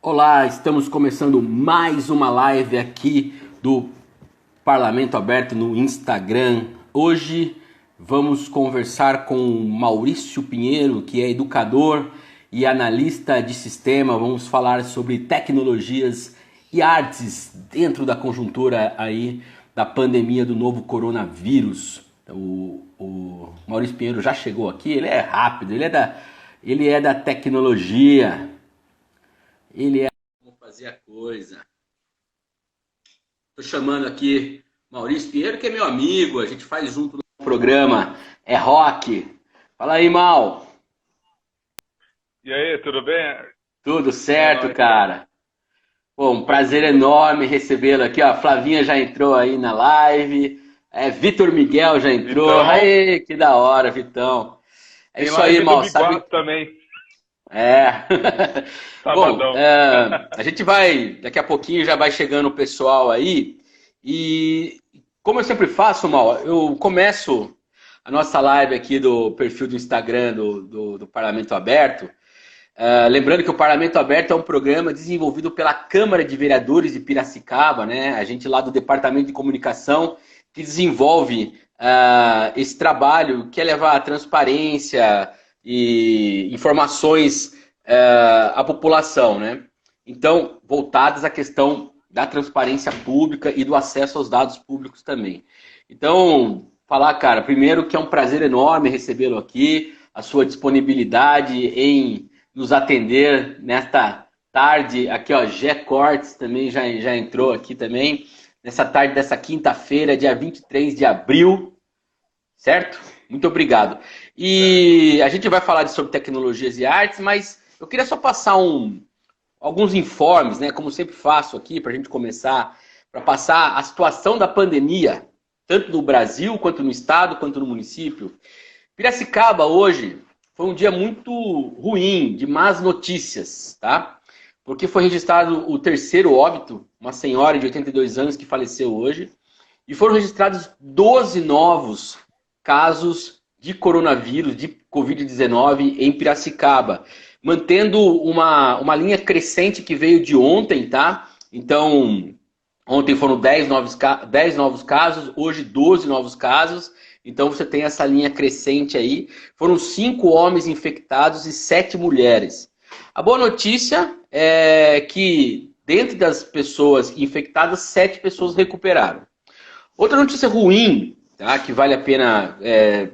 Olá, estamos começando mais uma live aqui do Parlamento Aberto no Instagram. Hoje vamos conversar com Maurício Pinheiro, que é educador e analista de sistema. Vamos falar sobre tecnologias e artes dentro da conjuntura aí da pandemia do novo coronavírus. O Maurício Pinheiro já chegou aqui, ele é rápido, ele é da tecnologia. Ele é como fazer a coisa. Estou chamando aqui Maurício Pinheiro, que é meu amigo, a gente faz junto no programa, é rock. Fala aí, Mal. E aí, tudo bem? Tudo É certo, nóis, cara. cara? Pô, um prazer enorme recebê-lo aqui, ó. A Flavinha já entrou aí na live, Vitor Miguel já entrou. Vitão, Aê, que da hora, Vitão. É tem isso aí, live do Mal, sabe? Biguato também, É. Bom, sabadão. a gente vai, daqui a pouquinho já vai chegando o pessoal aí. E como eu sempre faço, Mal, eu começo a nossa live aqui do perfil do Instagram do Parlamento Aberto. Lembrando que o Parlamento Aberto é um programa desenvolvido pela Câmara de Vereadores de Piracicaba, né? A gente lá do Departamento de Comunicação que desenvolve esse trabalho que é levar a transparência e informações à população, né? Então, voltadas à questão da transparência pública e do acesso aos dados públicos também. Então, falar, cara, primeiro que é um prazer enorme recebê-lo aqui, a sua disponibilidade em nos atender nesta tarde. Aqui, ó, Gé Cortes também já entrou aqui também. Nessa tarde dessa quinta-feira, dia 23 de abril, certo? Muito obrigado. Certo. E a gente vai falar sobre tecnologias e artes, mas eu queria só passar alguns informes, né? Como sempre faço aqui, para a gente começar, para passar a situação da pandemia, tanto no Brasil, quanto no estado, quanto no município. Piracicaba hoje foi um dia muito ruim, de más notícias, tá? Porque foi registrado o terceiro óbito, uma senhora de 82 anos que faleceu hoje, e foram registrados 12 novos casos de coronavírus, de Covid-19 em Piracicaba, mantendo uma linha crescente que veio de ontem, tá? Então, ontem foram 10 novos casos, hoje 12 novos casos. Então você tem essa linha crescente aí. Foram 5 homens infectados e 7 mulheres. A boa notícia é que, dentro das pessoas infectadas, 7 pessoas recuperaram. Outra notícia ruim, tá, que vale a pena,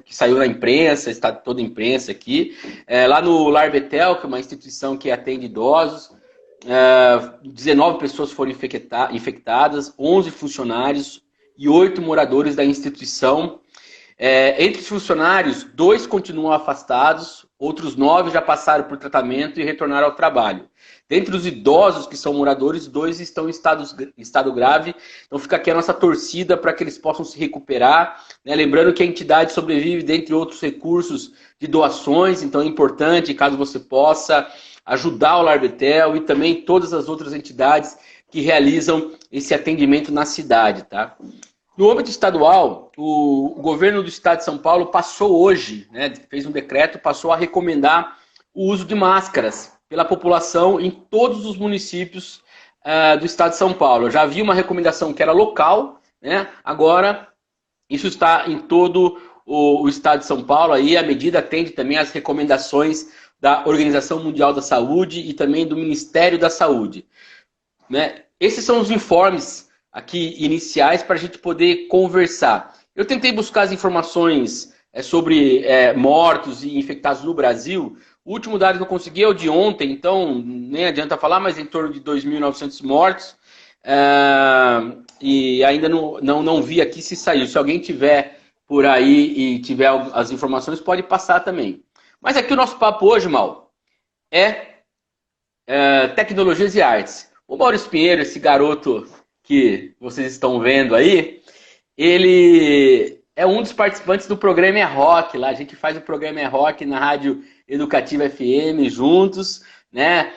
que saiu na imprensa, está toda a imprensa aqui, lá no Lar Betel, que é uma instituição que atende idosos, 19 pessoas foram infectadas, 11 funcionários e 8 moradores da instituição. Entre os funcionários, 2 continuam afastados, outros 9 já passaram por tratamento e retornaram ao trabalho. Dentre os idosos que são moradores, 2 estão em estado grave. Então fica aqui a nossa torcida para que eles possam se recuperar, né? Lembrando que a entidade sobrevive, dentre outros recursos, de doações. Então é importante, caso você possa, ajudar o Lar Betel e também todas as outras entidades que realizam esse atendimento na cidade, tá? No âmbito estadual, o governo do estado de São Paulo passou hoje, né, fez um decreto, passou a recomendar o uso de máscaras pela população em todos os municípios do estado de São Paulo. Eu já havia uma recomendação que era local, né, agora isso está em todo o estado de São Paulo. Aí a medida atende também às recomendações da Organização Mundial da Saúde e também do Ministério da Saúde, né? Esses são os informes aqui iniciais para a gente poder conversar. Eu tentei buscar as informações sobre mortos e infectados no Brasil. O último dado que eu consegui é o de ontem, então nem adianta falar, mas em torno de 2.900 mortos. E ainda não vi aqui se saiu. Se alguém tiver por aí e tiver as informações, pode passar também. Mas aqui o nosso papo hoje, Mal, é tecnologias e artes. O Maurício Pinheiro, esse garoto que vocês estão vendo aí, ele é um dos participantes do programa É Rock. Lá a gente faz o programa É Rock na Rádio Educativa FM juntos, né?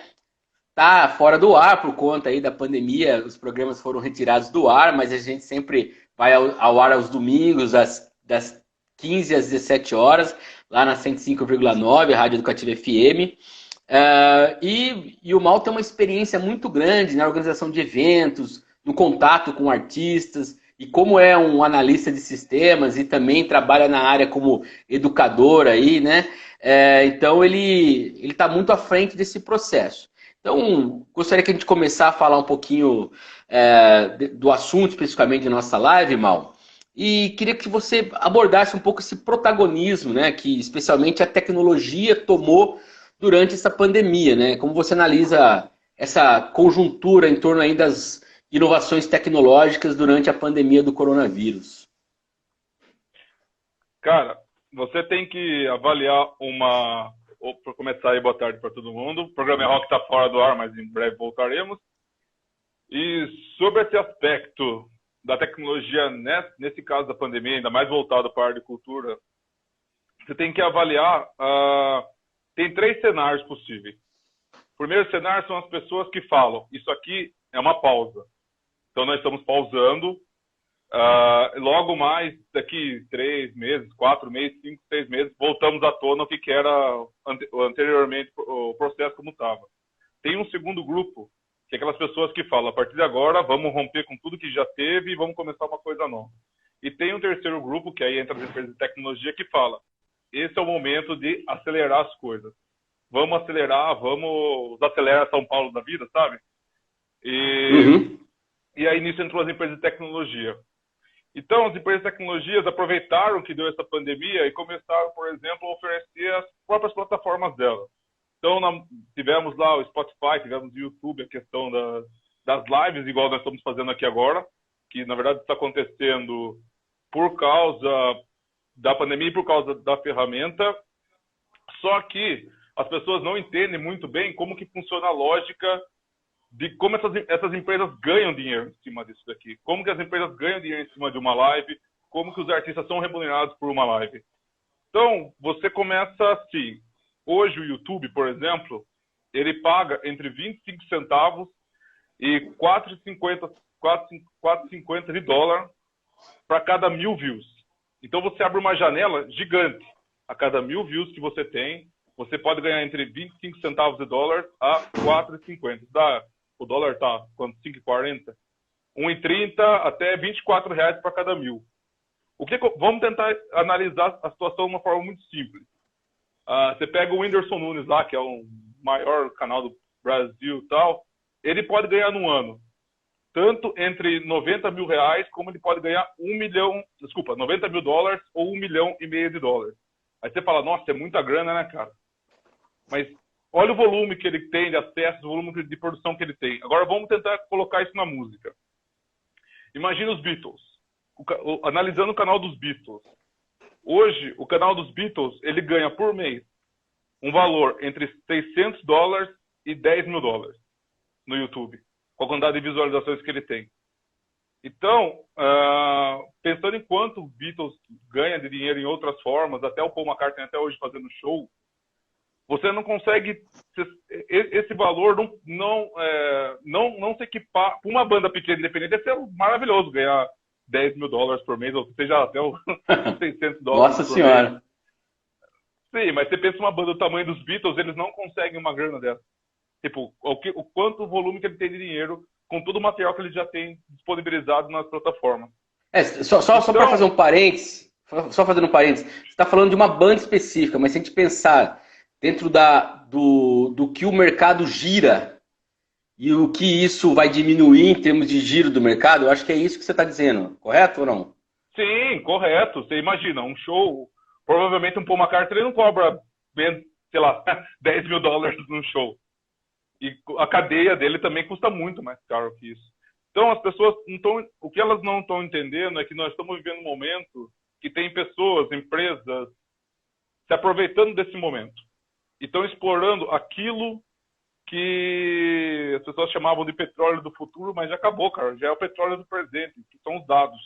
Tá fora do ar por conta aí da pandemia, os programas foram retirados do ar, mas a gente sempre vai ao ar aos domingos, das 15 às 17 horas, lá na 105,9, Rádio Educativa FM. E o Mal tem uma experiência muito grande na organização de eventos, no contato com artistas, e como é um analista de sistemas e também trabalha na área como educador aí, né? Então ele está muito à frente desse processo. Então, gostaria que a gente começar a falar um pouquinho do assunto especificamente da nossa live, Mal. E queria que você abordasse um pouco esse protagonismo, né, que especialmente a tecnologia tomou durante essa pandemia, né? Como você analisa essa conjuntura em torno aí das inovações tecnológicas durante a pandemia do coronavírus? Cara, você tem que avaliar uma. Para começar aí, boa tarde para todo mundo. O programa Rock está fora do ar, mas em breve voltaremos. E sobre esse aspecto da tecnologia, nesse caso da pandemia, ainda mais voltado para a área de cultura, você tem que avaliar. Tem 3 cenários possíveis. O primeiro cenário são as pessoas que falam: isso aqui é uma pausa. Então, nós estamos pausando. Logo mais, daqui 3 meses, 4 meses, 5, 6 meses, voltamos à tona o que era anteriormente o processo como estava. Tem um segundo grupo, que é aquelas pessoas que falam: a partir de agora, vamos romper com tudo que já teve e vamos começar uma coisa nova. E tem um terceiro grupo, que aí entra as empresas de tecnologia, que fala: esse é o momento de acelerar as coisas. Vamos acelerar, vamos acelerar São Paulo da vida, sabe? E aí nisso entrou as empresas de tecnologia. Então, as empresas de tecnologias aproveitaram que deu essa pandemia e começaram, por exemplo, a oferecer as próprias plataformas delas. Então, tivemos lá o Spotify, tivemos o YouTube, a questão das lives, igual nós estamos fazendo aqui agora, que na verdade está acontecendo por causa da pandemia e por causa da ferramenta. Só que as pessoas não entendem muito bem como que funciona a lógica de como essas empresas ganham dinheiro em cima disso daqui. Como que as empresas ganham dinheiro em cima de uma live, como que os artistas são remunerados por uma live. Então, você começa assim. Hoje o YouTube, por exemplo, ele paga entre 25 centavos e 4,50 de dólar para cada 1000 views. Então, você abre uma janela gigante. A cada 1000 views que você tem, você pode ganhar entre 25 centavos de dólar a 4,50. O dólar está quanto? 5,40? 1,30 até R$24 para cada 1000. Vamos tentar analisar a situação de uma forma muito simples. Você pega o Whindersson Nunes lá, que é o maior canal do Brasil e tal, ele pode ganhar num ano tanto entre 90 mil reais, como ele pode ganhar 90 mil dólares ou 1,5 milhão de dólares. Aí você fala: nossa, é muita grana, né, cara? Mas olha o volume que ele tem de acesso, o volume de produção que ele tem. Agora vamos tentar colocar isso na música. Imagina os Beatles. Analisando o canal dos Beatles. Hoje, o canal dos Beatles, ele ganha por mês um valor entre 600 dólares e 10 mil dólares no YouTube, com a quantidade de visualizações que ele tem. Então, pensando em quanto o Beatles ganha de dinheiro em outras formas, até o Paul McCartney até hoje fazendo show, você não consegue, esse valor não se equipar. Para uma banda pequena independente, deve ser maravilhoso ganhar 10 mil dólares por mês, ou seja, até os 600 dólares Nossa por Senhora. mês. Sim, mas você pensa uma banda do tamanho dos Beatles, eles não conseguem uma grana dessa. Tipo, o quanto volume que ele tem de dinheiro com todo o material que ele já tem disponibilizado nas plataformas. Só para fazer um parênteses, só fazendo um parênteses, você está falando de uma banda específica, mas se a gente pensar dentro do que o mercado gira e o que isso vai diminuir em termos de giro do mercado, eu acho que é isso que você está dizendo, correto ou não? Sim, correto. Você imagina, um show, provavelmente um Paul McCartney ele não cobra, sei lá, 10 mil dólares num show. E a cadeia dele também custa muito mais caro que isso. Então, as pessoas o que elas não estão entendendo é que nós estamos vivendo um momento que tem pessoas, empresas, se aproveitando desse momento. E estão explorando aquilo que as pessoas chamavam de petróleo do futuro, mas já acabou, cara. Já é o petróleo do presente, que são os dados.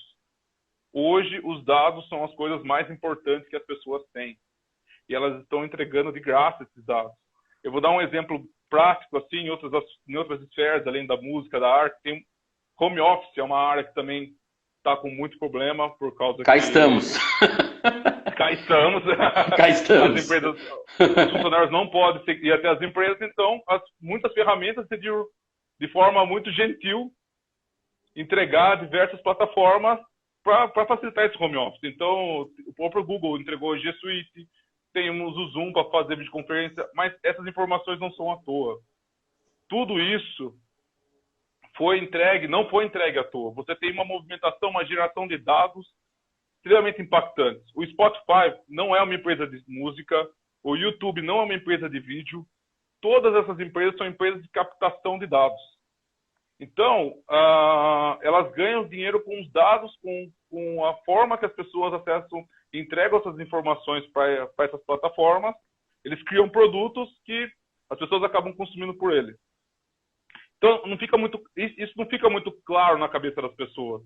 Hoje, os dados são as coisas mais importantes que as pessoas têm. E elas estão entregando de graça esses dados. Eu vou dar um exemplo prático, assim, em outras esferas, além da música, da arte. Tem home office, é uma área que também está com muito problema por causa Cá estamos. Cá estamos. Cá estamos. As empresas, os funcionários não podem ir até as empresas, então muitas ferramentas decidiram, de forma muito gentil, entregar diversas plataformas para facilitar esse home office. Então, o próprio Google entregou o G Suite, temos o Zoom para fazer videoconferência, mas essas informações não são à toa. Tudo isso foi entregue, não foi entregue à toa. Você tem uma movimentação, uma geração de dados extremamente impactantes. O Spotify não é uma empresa de música, o YouTube não é uma empresa de vídeo. Todas essas empresas são empresas de captação de dados. Então, elas ganham dinheiro com os dados, com a forma que as pessoas acessam e entregam essas informações para essas plataformas. Eles criam produtos que as pessoas acabam consumindo por ele. Então, isso não fica muito claro na cabeça das pessoas.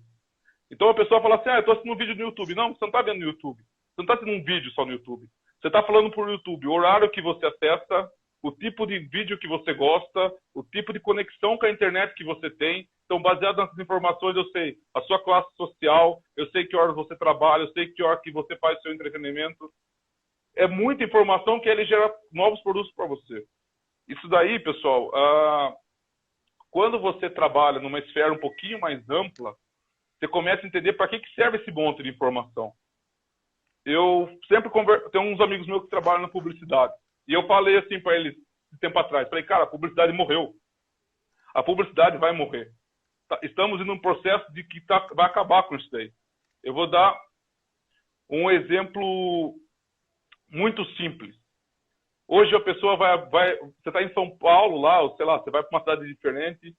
Então, a pessoa fala assim, eu estou assistindo um vídeo no YouTube. Não, você não está vendo no YouTube. Você não está assistindo um vídeo só no YouTube. Você está falando por YouTube, o horário que você acessa, o tipo de vídeo que você gosta, o tipo de conexão com a internet que você tem. Então, baseado nessas informações, eu sei a sua classe social, eu sei que horas você trabalha, eu sei que hora que você faz o seu entretenimento. É muita informação que ele gera novos produtos para você. Isso daí, pessoal, quando você trabalha numa esfera um pouquinho mais ampla, você começa a entender para que serve esse monte de informação. Eu sempre tenho uns amigos meus que trabalham na publicidade. E eu falei assim para eles, um tempo atrás, falei, cara, a publicidade morreu. A publicidade vai morrer. Estamos em um processo de que vai acabar com isso daí. Eu vou dar um exemplo muito simples. Hoje a pessoa você está em São Paulo lá, ou sei lá, você vai para uma cidade diferente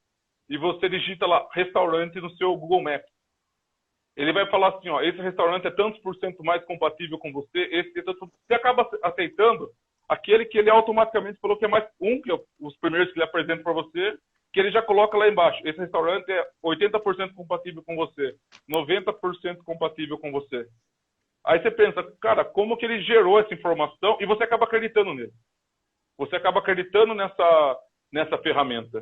e você digita lá restaurante no seu Google Maps. Ele vai falar assim, esse restaurante é tantos por cento mais compatível com você, você acaba aceitando aquele que ele automaticamente falou que é mais que é os primeiros que ele apresenta para você, que ele já coloca lá embaixo. Esse restaurante é 80% compatível com você, 90% compatível com você. Aí você pensa, cara, como que ele gerou essa informação? E você acaba acreditando nele. Você acaba acreditando nessa ferramenta.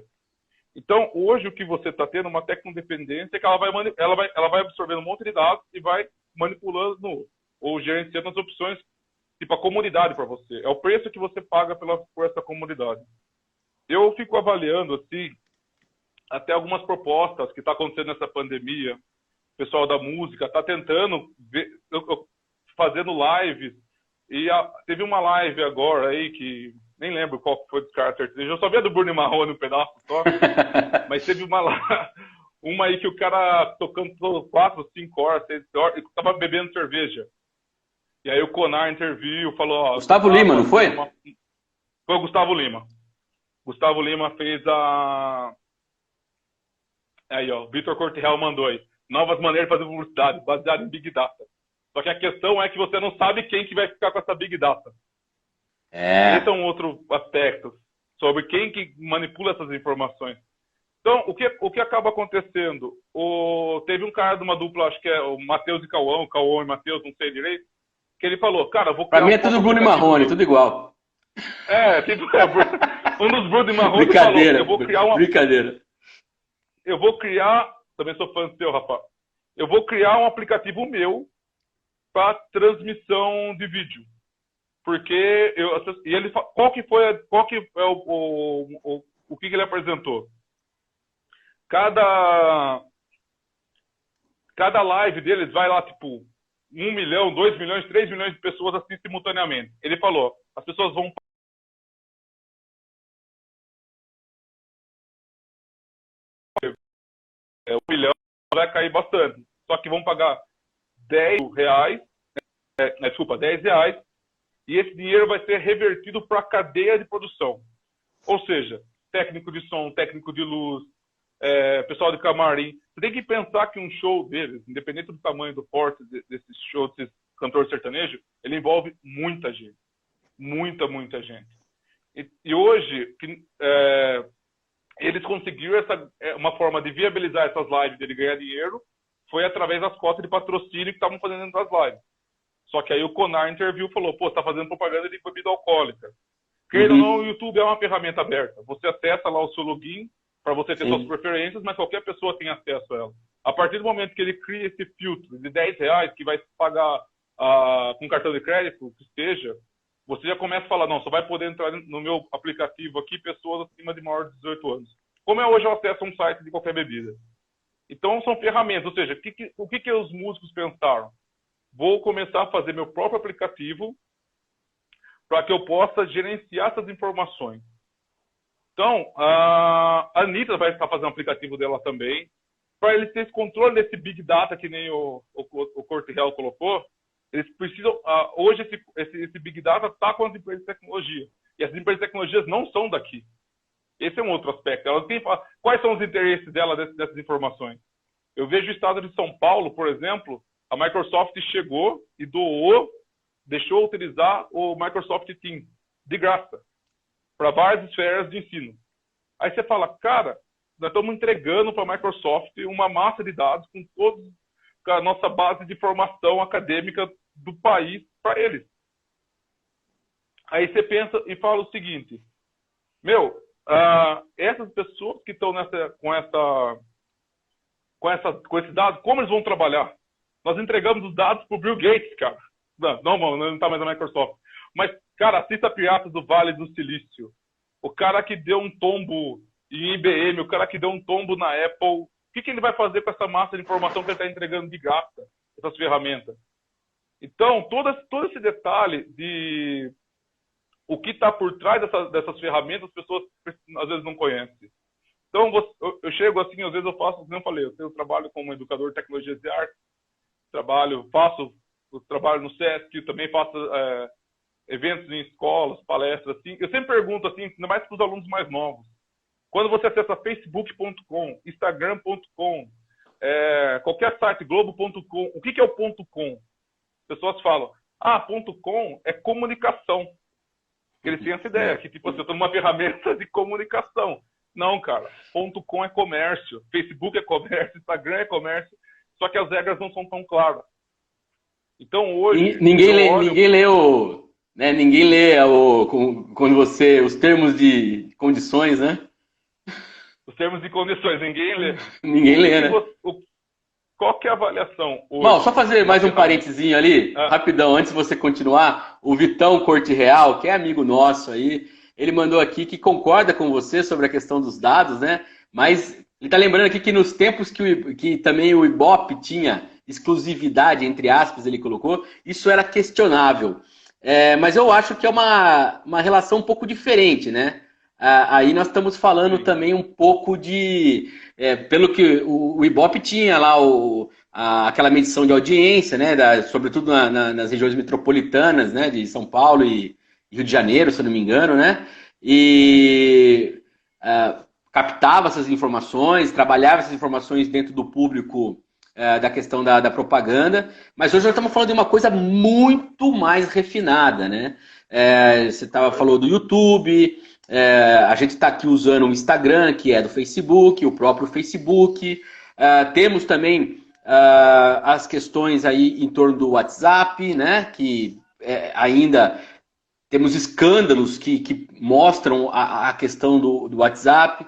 Então, hoje o que você está tendo é uma tecnodependência que ela vai absorvendo um monte de dados e vai manipulando ou gerenciando as opções, tipo a comodidade para você. É o preço que você paga por essa comodidade. Eu fico avaliando, assim, até algumas propostas que está acontecendo nessa pandemia. O pessoal da música está tentando fazendo lives. E teve uma live agora aí que nem lembro qual foi dos caras sertanejos. Eu só vi a do Bruno Marrone um pedaço só. Mas teve uma aí que o cara tocando 4, 5 horas, 6 horas, e tava bebendo cerveja. E aí o Conar interviu, falou... Gustavo Lima, não foi? Foi o Gustavo Lima. Gustavo Lima fez a... Aí, ó, Vitor Corte-Real mandou aí. Novas maneiras de fazer publicidade, baseado em Big Data. Só que a questão é que você não sabe quem que vai ficar com essa Big Data. Esse é um outro aspecto sobre quem que manipula essas informações. Então, o que acaba acontecendo? Teve um cara de uma dupla, acho que é o Matheus e Cauã, o Cauã e Matheus, não sei direito, que ele falou, cara, vou criar... Pra mim é tudo Bruno e Marrone, tudo igual. Um dos Bruno e Marrone falou, eu vou criar uma... Brincadeira. Eu vou criar... Também sou fã do seu, rapaz. Eu vou criar um aplicativo meu para transmissão de vídeo. Porque e ele qual que é o que ele apresentou? Cada live deles vai lá tipo 1 milhão, 2 milhões, 3 milhões de pessoas assistem simultaneamente. Ele falou, as pessoas vão 1 milhão vai cair bastante. Só que vão pagar 10 reais, e esse dinheiro vai ser revertido para a cadeia de produção. Ou seja, técnico de som, técnico de luz, pessoal de camarim. Você tem que pensar que um show deles, independente do tamanho do porte desse show, desse cantor sertanejo, ele envolve muita gente. Muita gente. E hoje, eles conseguiram uma forma de viabilizar essas lives, dele ganhar dinheiro, foi através das cotas de patrocínio que estavam fazendo dentro das lives. Só que aí o Conar interviu e falou, você está fazendo propaganda de bebida alcoólica. Queira ou não, o YouTube é uma ferramenta aberta. Você acessa lá o seu login para você ter suas preferências, mas qualquer pessoa tem acesso a ela. A partir do momento que ele cria esse filtro de 10 reais, que vai pagar com cartão de crédito, que esteja, você já começa a falar, não, só vai poder entrar no meu aplicativo aqui pessoas acima de maior de 18 anos. Como é hoje o acesso a um site de qualquer bebida. Então, são ferramentas. Ou seja, o que os músicos pensaram? Vou começar a fazer meu próprio aplicativo para que eu possa gerenciar essas informações. Então, a Anitta vai estar fazendo o aplicativo dela também, para eles terem esse controle desse Big Data, que nem o Corte Real colocou. Eles precisam, hoje esse Big Data está com as empresas de tecnologia. E as empresas de tecnologias não são daqui. Esse é um outro aspecto. Elas têm, quais são os interesses dela dessas informações? Eu vejo o estado de São Paulo, por exemplo, a Microsoft chegou e deixou utilizar o Microsoft Teams, de graça, para várias esferas de ensino. Aí você fala, cara, nós estamos entregando para a Microsoft uma massa de dados com toda a nossa base de formação acadêmica do país para eles. Aí você pensa e fala o seguinte, essas pessoas que estão com esse dado, como eles vão trabalhar? Nós entregamos os dados para o Bill Gates, cara. Não está mais na Microsoft. Mas, cara, assista Piratas do Vale do Silício. O cara que deu um tombo em IBM, o cara que deu um tombo na Apple, o que ele vai fazer com essa massa de informação que ele está entregando de graça, essas ferramentas? Então, todo esse detalhe de o que está por trás dessas ferramentas, as pessoas às vezes não conhecem. Então, eu chego assim, às vezes eu faço, como eu falei, eu trabalho como educador de tecnologias e artes, faço trabalho no SESC, também faço eventos em escolas, palestras, assim. Eu sempre pergunto, assim, ainda mais para os alunos mais novos, quando você acessa facebook.com, instagram.com, qualquer site, globo.com, o que é o ponto .com? As pessoas falam, ponto .com é comunicação. Eles têm essa ideia, que tipo, eu estou numa ferramenta de comunicação. Não, cara, ponto .com é comércio, Facebook é comércio, Instagram é comércio, só que as regras não são tão claras. Então hoje... Ninguém lê quando os termos de condições, né? Os termos de condições, ninguém lê. Ninguém lê, né? Qual que é a avaliação hoje? Bom, só fazer mais um parentezinho ali, rapidão, antes de você continuar. O Vitão Corte Real, que é amigo nosso aí, ele mandou aqui que concorda com você sobre a questão dos dados, né? Mas ele está lembrando aqui que nos tempos que também o Ibope tinha exclusividade, entre aspas, ele colocou, isso era questionável. Mas eu acho que é uma relação um pouco diferente, né? Aí nós estamos falando também um pouco de... pelo que o Ibope tinha lá aquela medição de audiência, né? Sobretudo nas regiões metropolitanas, né? De São Paulo e Rio de Janeiro, se eu não me engano, né? E captava essas informações, trabalhava essas informações dentro do público da questão da propaganda, mas hoje nós estamos falando de uma coisa muito mais refinada, né? Você falou do YouTube, a gente está aqui usando o Instagram, que é do Facebook, o próprio Facebook, temos também as questões aí em torno do WhatsApp, né? Que ainda temos escândalos que mostram a questão do WhatsApp,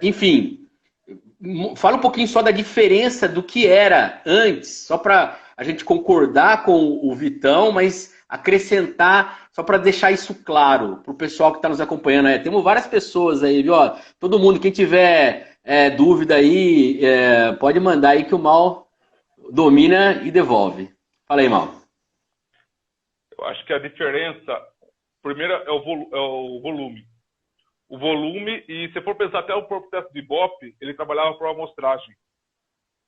enfim. Fala um pouquinho só da diferença do que era antes, só para a gente concordar com o Vitão, mas acrescentar, só para deixar isso claro para o pessoal que está nos acompanhando. Temos várias pessoas aí, viu? Todo mundo, quem tiver dúvida aí, pode mandar aí que o Mal domina e devolve. Fala aí, Mal. Eu acho que a diferença, primeiro, é o volume. O volume, e se for pensar até o próprio teste de Ibope, ele trabalhava por amostragem.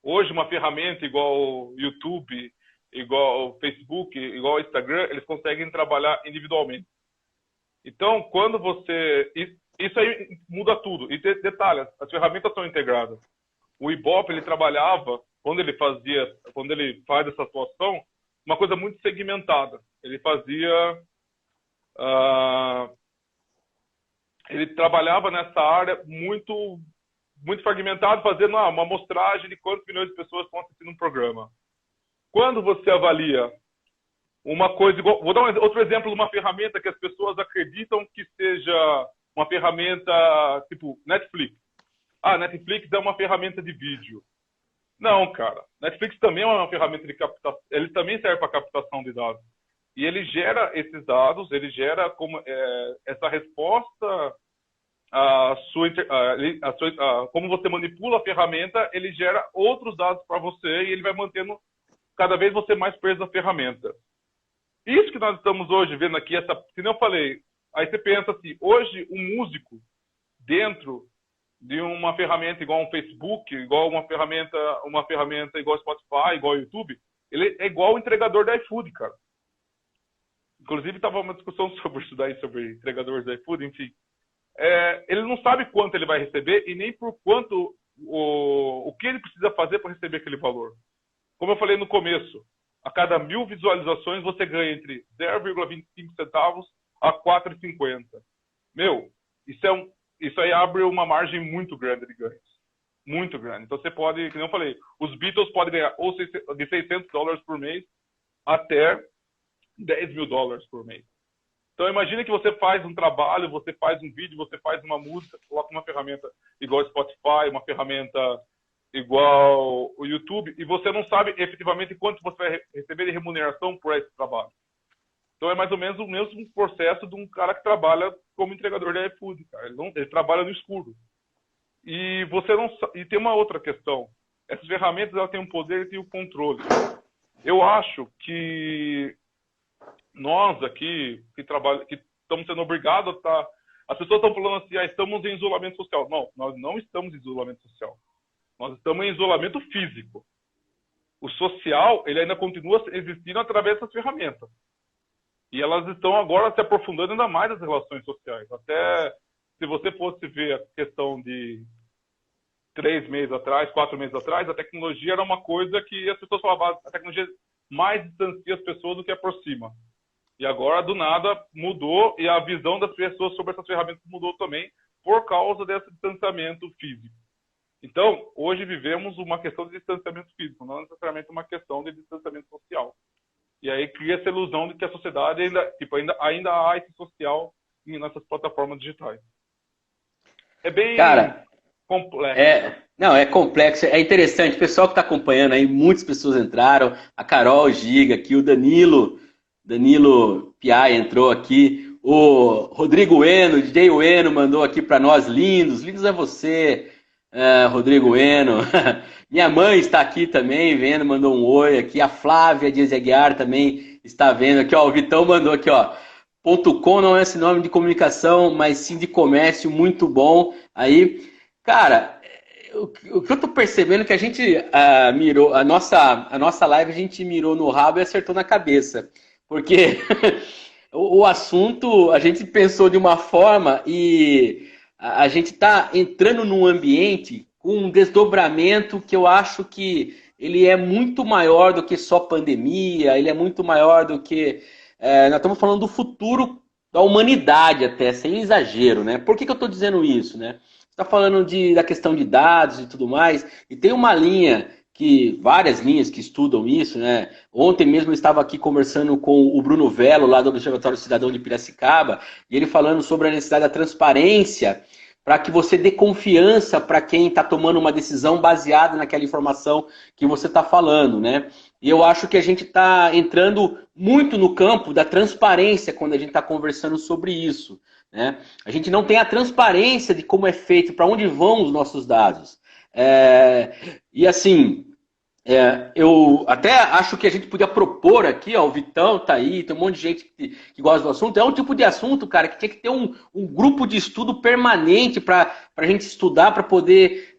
Hoje, uma ferramenta igual o YouTube, igual o Facebook, igual o Instagram, eles conseguem trabalhar individualmente. Então, quando você... Isso aí muda tudo. E detalhe, as ferramentas são integradas. O Ibope, ele trabalhava, quando ele faz essa atuação, uma coisa muito segmentada. Ele fazia... ele trabalhava nessa área muito fragmentado, fazendo uma amostragem de quantos milhões de pessoas estão assistindo um programa. Quando você avalia uma coisa igual... Vou dar outro exemplo de uma ferramenta que as pessoas acreditam que seja uma ferramenta tipo Netflix. Netflix é uma ferramenta de vídeo. Não, cara. Netflix também é uma ferramenta de captação. Ele também serve para captação de dados. E ele gera esses dados, ele gera como, essa resposta como você manipula a ferramenta, ele gera outros dados para você e ele vai mantendo cada vez você mais preso à ferramenta. Isso que nós estamos hoje vendo aqui, que nem eu falei, aí você pensa assim, hoje um músico dentro de uma ferramenta igual um Facebook, igual uma ferramenta igual Spotify, igual YouTube, ele é igual o entregador da iFood, cara. Inclusive, estava uma discussão sobre isso daí, sobre entregadores da iFood, enfim. Ele não sabe quanto ele vai receber e nem por quanto o que ele precisa fazer para receber aquele valor. Como eu falei no começo, a cada 1000 visualizações você ganha entre 0,25 centavos a 4,50. Meu, isso aí abre uma margem muito grande de ganhos. Muito grande. Então você pode, como eu falei, os Beatles podem ganhar ou de $600 por mês até $10 mil por mês. Então imagine que você faz um trabalho, você faz um vídeo, você faz uma música, coloca uma ferramenta igual o Spotify, uma ferramenta igual o YouTube, e você não sabe efetivamente quanto você vai receber de remuneração por esse trabalho. Então é mais ou menos o mesmo processo de um cara que trabalha como entregador de iFood, cara. Ele trabalha no escuro. E você não e tem uma outra questão. Essas ferramentas elas têm um poder e têm o controle. Eu acho que nós aqui que estamos sendo obrigados a estar. As pessoas estão falando assim, estamos em isolamento social. Não, nós não estamos em isolamento social. Nós estamos em isolamento físico. O social, ele ainda continua existindo através dessas ferramentas. E elas estão agora se aprofundando ainda mais nas relações sociais. Até se você fosse ver a questão de 3 meses atrás, 4 meses atrás, a tecnologia era uma coisa que as pessoas falavam, a tecnologia mais distancia as pessoas do que aproxima. E agora, do nada, mudou e a visão das pessoas sobre essas ferramentas mudou também por causa desse distanciamento físico. Então, hoje vivemos uma questão de distanciamento físico, não necessariamente uma questão de distanciamento social. E aí cria essa ilusão de que a sociedade ainda há esse social nessas plataformas digitais. É bem complexo. Não, é complexo, é interessante. O pessoal que está acompanhando aí, muitas pessoas entraram. A Carol Giga aqui, o Danilo Piai entrou aqui. O Rodrigo Eno, o DJ Eno mandou aqui para nós, lindos é você, Rodrigo Eno. Minha mãe está aqui também, vendo, mandou um oi aqui. A Flávia Dias Aguiar também está vendo aqui, ó. O Vitão mandou aqui, ó. .com não é sinônimo de comunicação, mas sim de comércio, muito bom. Aí, cara, o que eu tô percebendo é que a gente mirou, a nossa live a gente mirou no rabo e acertou na cabeça. Porque o assunto a gente pensou de uma forma e a gente está entrando num ambiente com um desdobramento que eu acho que ele é muito maior do que só pandemia, ele é muito maior do que... nós estamos falando do futuro da humanidade até, sem exagero, né? Por que eu estou dizendo isso, né? Você está falando da questão de dados e tudo mais, e tem uma linha, várias linhas que estudam isso, né? Ontem mesmo eu estava aqui conversando com o Bruno Velo, lá do Observatório Cidadão de Piracicaba, e ele falando sobre a necessidade da transparência para que você dê confiança para quem está tomando uma decisão baseada naquela informação que você está falando, né? E eu acho que a gente está entrando muito no campo da transparência quando a gente está conversando sobre isso, né? A gente não tem a transparência de como é feito, para onde vão os nossos dados. E assim, eu até acho que a gente podia propor aqui, ó, o Vitão tá aí, tem um monte de gente que gosta do assunto. É um tipo de assunto, cara, que tinha que ter um grupo de estudo permanente para a gente estudar, para poder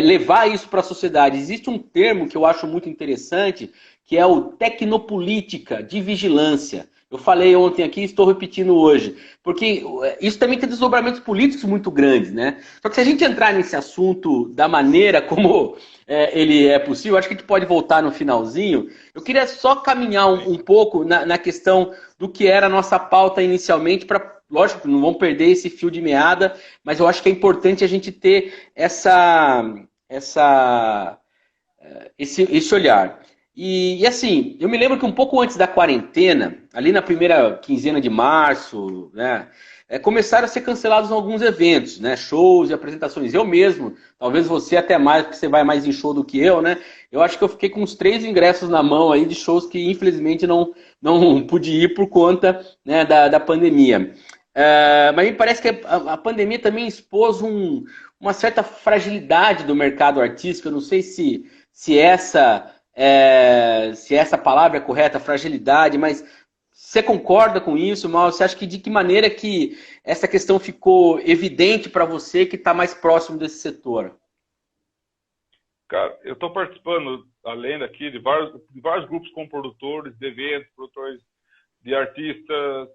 levar isso para a sociedade. Existe um termo que eu acho muito interessante, que é o tecnopolítica de vigilância. Eu falei ontem aqui e estou repetindo hoje. Porque isso também tem desdobramentos políticos muito grandes, né? Só que se a gente entrar nesse assunto da maneira como ele é possível, acho que a gente pode voltar no finalzinho. Eu queria só caminhar um pouco na questão do que era a nossa pauta inicialmente, para, lógico, não vamos perder esse fio de meada, mas eu acho que é importante a gente ter esse olhar. E assim, eu me lembro que um pouco antes da quarentena, ali na primeira quinzena de março, né, começaram a ser cancelados alguns eventos, né, shows e apresentações. Eu mesmo, talvez você até mais, porque você vai mais em show do que eu, né? Eu acho que eu fiquei com uns 3 ingressos na mão aí de shows que infelizmente não pude ir por conta, né, da pandemia. Mas me parece que a pandemia também expôs uma certa fragilidade do mercado artístico. Eu não sei se se essa palavra é correta, fragilidade, mas você concorda com isso, Mal? Você acha que de que maneira que essa questão ficou evidente para você que está mais próximo desse setor? Cara, eu estou participando, além daqui, de vários grupos com produtores de eventos, produtores de artistas,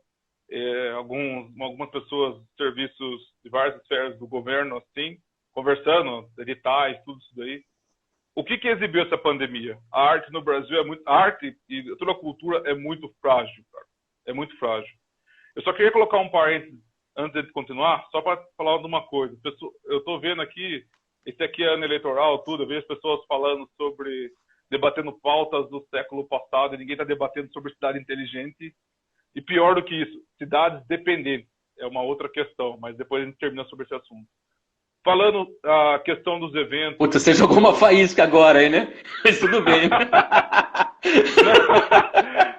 algumas pessoas, serviços de várias esferas do governo, assim, conversando, editais, tudo isso daí. O que exibiu essa pandemia? A arte no Brasil a arte e toda a cultura é muito frágil, cara. É muito frágil. Eu só queria colocar um parênteses antes de continuar, só para falar de uma coisa. Eu estou vendo aqui, esse aqui é ano eleitoral, tudo, eu vejo pessoas falando sobre, debatendo pautas do século passado, e ninguém está debatendo sobre cidade inteligente. E pior do que isso, cidades dependentes. É uma outra questão, mas depois a gente termina sobre esse assunto. Falando a questão dos eventos... Puta, você jogou uma faísca agora aí, né? Mas tudo bem.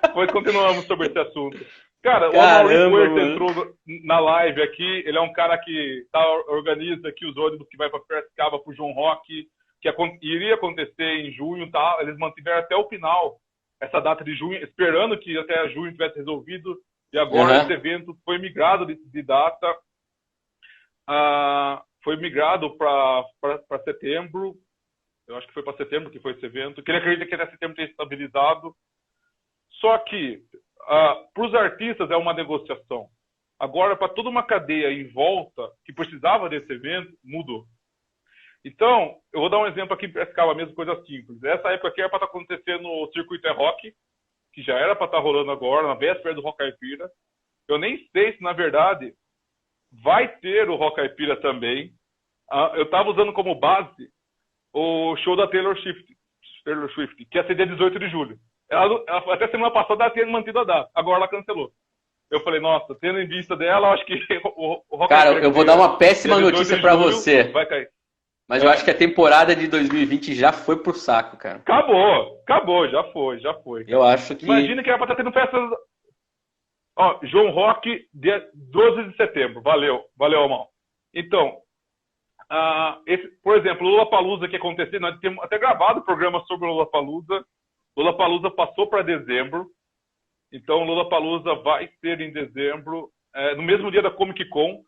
Depois continuamos sobre esse assunto. Cara, o Amaury Puerto entrou na live aqui. Ele é um cara que organiza aqui os ônibus que vai para Piracicaba, para o João Rock, que iria acontecer em junho. Tá? Eles mantiveram até o final essa data de junho, esperando que até junho tivesse resolvido. E agora esse evento foi migrado de data. Foi migrado para setembro. Eu acho que foi para setembro que foi esse evento. Queria acreditar que até setembro tenha estabilizado. Só que, para os artistas, é uma negociação. Agora, para toda uma cadeia em volta que precisava desse evento, mudou. Então, eu vou dar um exemplo aqui em Piracicaba, mesmo coisa simples. Essa época aqui era para estar acontecendo o Circuito é Rock, que já era para estar rolando agora, na véspera do Rock Caipira. Eu nem sei se, na verdade, vai ter o Rock Caipira também. Eu estava usando como base o show da Taylor Swift, que ia ser dia 18 de julho. Ela, até semana passada, ela tinha mantido a data. Agora ela cancelou. Eu falei, nossa, tendo em vista dela, acho que o Rock Cara, eu vou dar uma péssima notícia para você. Vai cair. Mas eu acho que a temporada de 2020 já foi pro saco, cara. Acabou, já foi. Eu acho que... Imagina que era pra estar tendo festas... Ó, João Rock, dia 12 de setembro. Valeu, Amal. Então, por exemplo, o Lollapalooza que aconteceu, nós temos até gravado o programa sobre o Lollapalooza. Lollapalooza passou para dezembro. Então, o Lollapalooza vai ser em dezembro, no mesmo dia da Comic Con.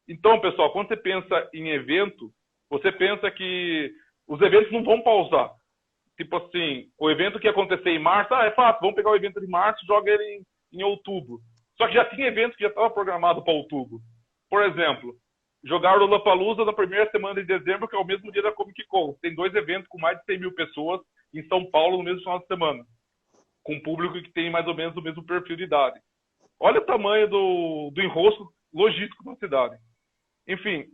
Então, pessoal, quando você pensa em evento, você pensa que os eventos não vão pausar. Tipo assim, o evento que ia acontecer em março, é fácil, vamos pegar o evento de março e joga ele em outubro. Só que já tinha evento que já estava programado para outubro. Por exemplo, jogar o Lollapalooza na primeira semana de dezembro, que é o mesmo dia da Comic Con. Tem 2 eventos com mais de 100 mil pessoas em São Paulo no mesmo final de semana. Com um público que tem mais ou menos o mesmo perfil de idade. Olha o tamanho do enrosco logístico da cidade. Enfim,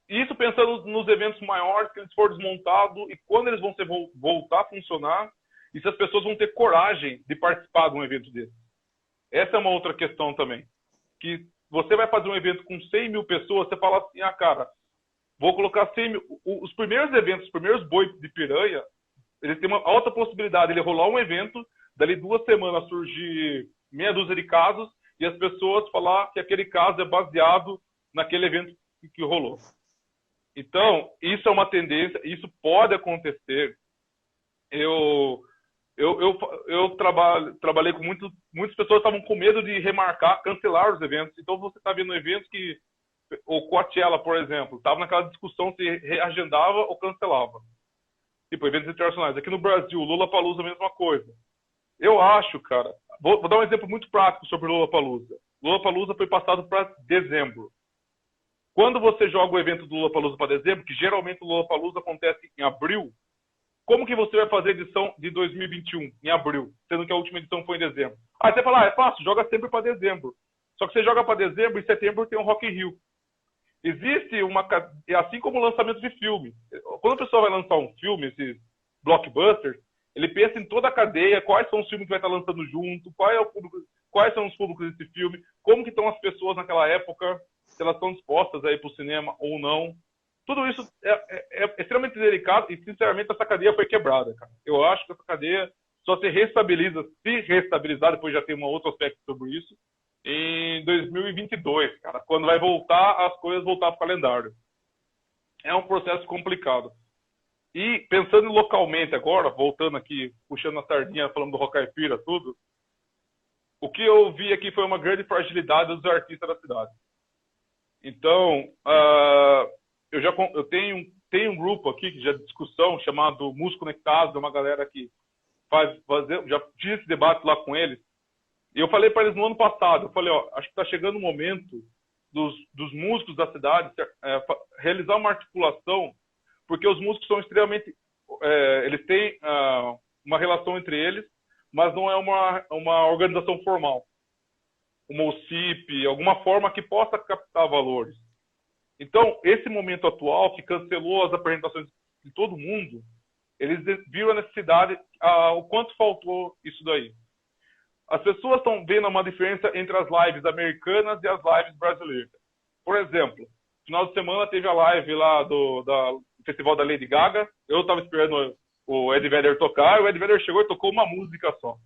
isso pensando nos eventos maiores que eles forem desmontados e quando eles vão voltar a funcionar e se as pessoas vão ter coragem de participar de um evento desse. Essa é uma outra questão também. Que você vai fazer um evento com 100 mil pessoas, você fala assim, cara, vou colocar 100 mil... Os primeiros eventos, os primeiros boi de piranha, eles têm uma alta possibilidade de ele rolar um evento, dali 2 semanas surgir meia dúzia de casos e as pessoas falar que aquele caso é baseado naquele evento que rolou. Então, isso é uma tendência, isso pode acontecer. Eu trabalhei com muitas pessoas estavam com medo de remarcar, cancelar os eventos. Então, você está vendo eventos que, o Coachella, por exemplo, estava naquela discussão se reagendava ou cancelava. Tipo, eventos internacionais. Aqui no Brasil, Lollapalooza, a mesma coisa. Eu acho, cara... Vou dar um exemplo muito prático sobre o Lollapalooza. Lollapalooza foi passado para dezembro. Quando você joga o evento do Lollapalooza para dezembro, que geralmente o Lollapalooza acontece em abril, como que você vai fazer a edição de 2021 em abril, sendo que a última edição foi em dezembro? Aí você fala, é fácil, joga sempre para dezembro. Só que você joga para dezembro e em setembro tem o Rock in Rio. Existe assim como o lançamento de filme. Quando a pessoa vai lançar um filme, esses blockbusters, Ele pensa em toda a cadeia, quais são os filmes que vai estar lançando junto, quais são os públicos desse filme, como que estão as pessoas naquela época, se elas estão dispostas a ir para o cinema ou não. Tudo isso é extremamente delicado e, sinceramente, essa cadeia foi quebrada, cara. Eu acho que essa cadeia só se restabilizar, depois já tem um outro aspecto sobre isso, em 2022, cara, quando vai voltar as coisas voltar para o calendário. É um processo complicado. E pensando localmente agora, voltando aqui, puxando a sardinha, falando do Rock Caipira, tudo, o que eu vi aqui foi uma grande fragilidade dos artistas da cidade. Então, eu tenho um grupo aqui de discussão chamado Músico Conectado, de uma galera que já tive esse debate lá com eles. E eu falei para eles no ano passado, eu falei, ó, acho que está chegando o momento dos músicos da cidade realizar uma articulação, porque os músicos são extremamente... eles têm uma relação entre eles, mas não é uma organização formal. Uma OCIP, alguma forma que possa captar valores. Então, esse momento atual, que cancelou as apresentações de todo mundo, eles viram a necessidade, o quanto faltou isso daí. As pessoas estão vendo uma diferença entre as lives americanas e as lives brasileiras. Por exemplo, no final de semana teve a live lá do festival da Lady Gaga. Eu estava esperando o Ed Vedder tocar, e o Ed Vedder chegou e tocou uma música só.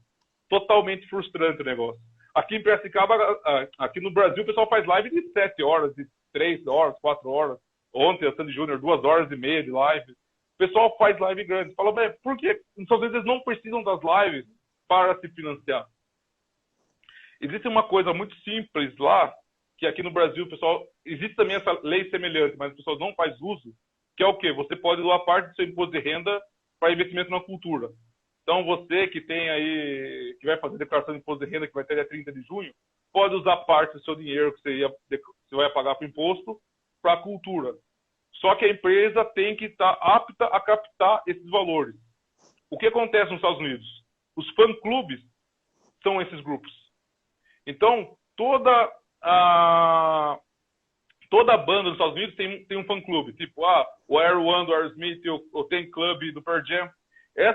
Totalmente frustrante o negócio. Aqui em Piracicaba, aqui no Brasil, o pessoal faz live de 7 horas, de 3 horas, 4 horas. Ontem, a Sandy Júnior, 2 horas e meia de live. O pessoal faz live grande. Fala, bem, por quê? Muitas vezes eles não precisam das lives para se financiar. Existe uma coisa muito simples lá, que aqui no Brasil, pessoal, existe também essa lei semelhante, mas as pessoas não fazem uso, que é o quê? Você pode doar parte do seu imposto de renda para investimento na cultura. Então, você que tem aí, que vai fazer declaração de imposto de renda, que vai ter até 30 de junho, pode usar parte do seu dinheiro que você vai pagar para o imposto para a cultura. Só que a empresa tem que estar apta a captar esses valores. O que acontece nos Estados Unidos? Os fã-clubes são esses grupos. Então, toda a banda dos Estados Unidos tem um fã-clube. Tipo, o Air One do Aerosmith, o Ten Club do Pearl Jam.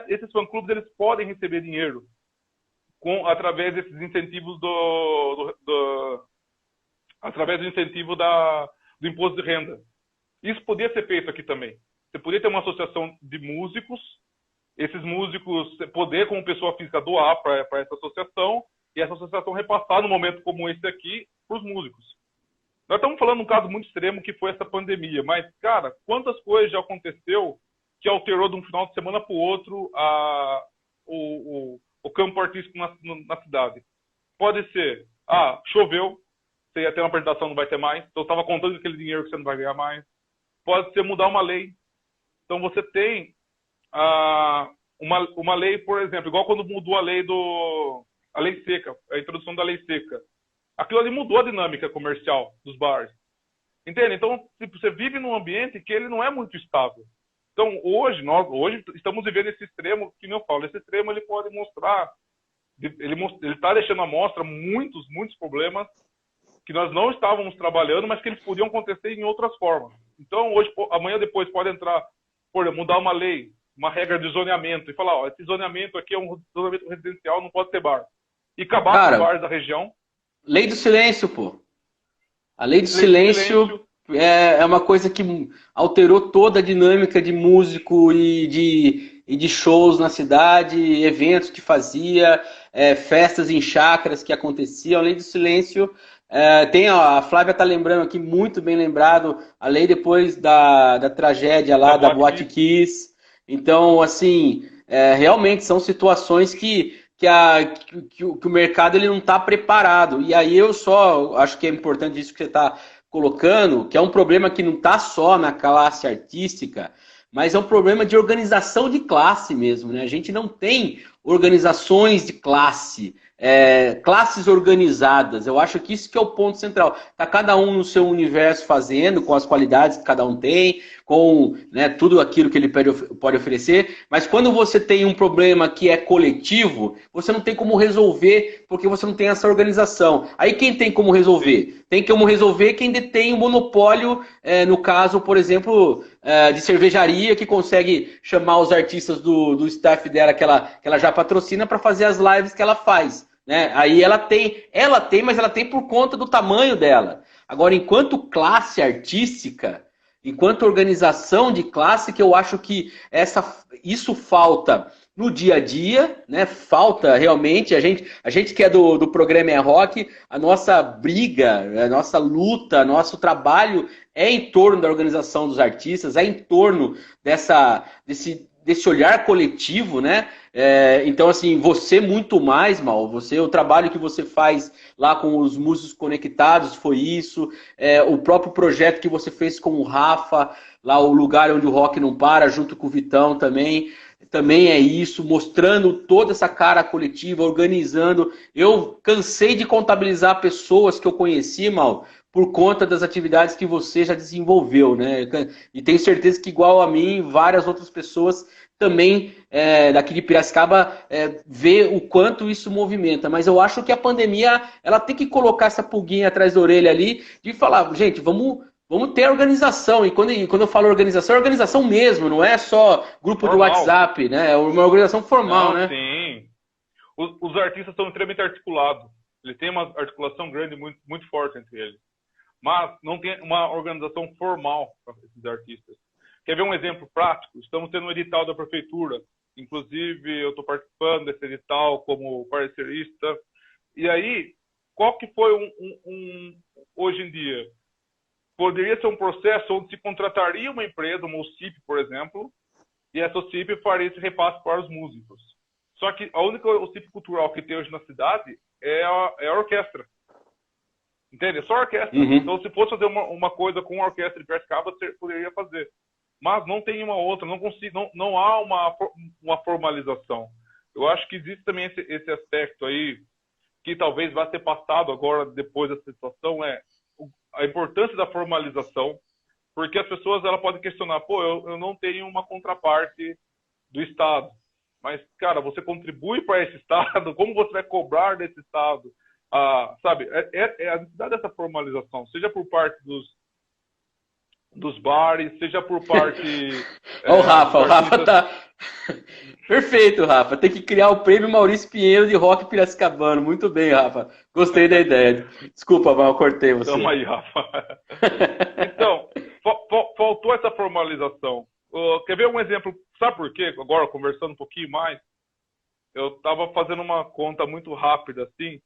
Esses fã-clubes, eles podem receber dinheiro através desses incentivos através do incentivo do imposto de renda. Isso poderia ser feito aqui também. Você poderia ter uma associação de músicos, esses músicos poder, como pessoa física, doar para essa associação, e essa associação repassar, num momento como esse aqui, para os músicos. Nós estamos falando de um caso muito extremo, que foi essa pandemia. Mas, cara, quantas coisas já aconteceu que alterou de um final de semana para o outro o campo artístico na cidade? Pode ser, choveu, você ia ter uma apresentação, não vai ter mais. Então, você estava contando aquele dinheiro que você não vai ganhar mais. Pode ser mudar uma lei. Então, você tem uma lei, por exemplo, igual quando mudou a lei seca, a introdução da lei seca. Aquilo ali mudou a dinâmica comercial dos bares. Entende? Então, você vive num ambiente que ele não é muito estável. Então, hoje estamos vivendo esse extremo, que eu falo, esse extremo ele pode mostrar, ele está deixando à mostra muitos problemas que nós não estávamos trabalhando, mas que eles podiam acontecer em outras formas. Então, amanhã depois pode entrar, mudar uma lei, uma regra de zoneamento, e falar, esse zoneamento aqui é um zoneamento residencial, não pode ter bar. E acabar com os bares da região. Lei do silêncio, pô. A lei do silêncio é uma coisa que alterou toda a dinâmica de músico e de shows na cidade, eventos que fazia, festas em chácaras que aconteciam. A lei do silêncio, a Flávia está lembrando aqui, muito bem lembrado, a lei depois da tragédia lá da Boate Kiss. Então, assim, realmente são situações que o mercado ele não está preparado. E aí eu só acho que é importante isso que você está colocando, que é um problema que não está só na classe artística, mas é um problema de organização de classe mesmo, né? A gente não tem organizações de classe, classes organizadas. Eu acho que isso que é o ponto central. Está cada um no seu universo fazendo, com as qualidades que cada um tem, com tudo aquilo que ele pode oferecer, mas quando você tem um problema que é coletivo, você não tem como resolver, porque você não tem essa organização. Aí quem tem como resolver? tem como resolver quem detém o monopólio, no caso, por exemplo, de cervejaria, que consegue chamar os artistas do staff dela, que ela já patrocina, para fazer as lives que ela faz. Né? Aí mas ela tem por conta do tamanho dela. Agora, enquanto classe artística, enquanto organização de classe, que eu acho que isso falta no dia a dia, né? Falta realmente, a gente que é do programa É Rock, a nossa briga, a nossa luta, nosso trabalho é em torno da organização dos artistas, é em torno desse olhar coletivo, né? Então, assim, você muito mais, Mal, o trabalho que você faz lá com os músicos conectados foi isso, o próprio projeto que você fez com o Rafa, lá o Lugar Onde o Rock Não Para, junto com o Vitão também é isso, mostrando toda essa cara coletiva, organizando. Eu cansei de contabilizar pessoas que eu conheci, Mal, por conta das atividades que você já desenvolveu, né? E tenho certeza que, igual a mim, várias outras pessoas também daqui de Piracicaba vê o quanto isso movimenta. Mas eu acho que a pandemia ela tem que colocar essa pulguinha atrás da orelha ali de falar, gente, vamos ter organização. E quando eu falo organização, é organização mesmo, não é só grupo de Formal. WhatsApp, né? É uma organização formal, Não, né? sim. Os artistas são extremamente articulados. Eles têm uma articulação grande, muito, muito forte entre eles. Mas não tem uma organização formal para esses artistas. Quer ver um exemplo prático? Estamos tendo um edital da prefeitura. Inclusive, eu estou participando desse edital como parcerista. E aí, qual que foi hoje em dia? Poderia ser um processo onde se contrataria uma empresa, uma OCIP, por exemplo, e essa OCIP faria esse repasse para os músicos. Só que a única OCIP cultural que tem hoje na cidade é a orquestra. Entende? É só a orquestra. Uhum. Então, se fosse fazer uma coisa com a orquestra de Piracicaba, você poderia fazer. Mas não tem uma outra, não há uma formalização. Eu acho que existe também esse aspecto aí, que talvez vá ser passado agora, depois dessa situação, a importância da formalização, porque as pessoas ela podem questionar, eu não tenho uma contraparte do Estado. Mas, cara, você contribui para esse Estado, como você vai cobrar desse Estado? Sabe, a necessidade dessa formalização, seja por parte dos bares, seja por parte... o Rafa tá... Perfeito, Rafa. Tem que criar o prêmio Maurício Pinheiro de Rock Piracicabano. Muito bem, Rafa. Gostei da ideia. Desculpa, Val, eu cortei você. Tamo aí, Rafa. Então, faltou essa formalização. Quer ver um exemplo? Sabe por quê? Agora, conversando um pouquinho mais, eu estava fazendo uma conta muito rápida, assim.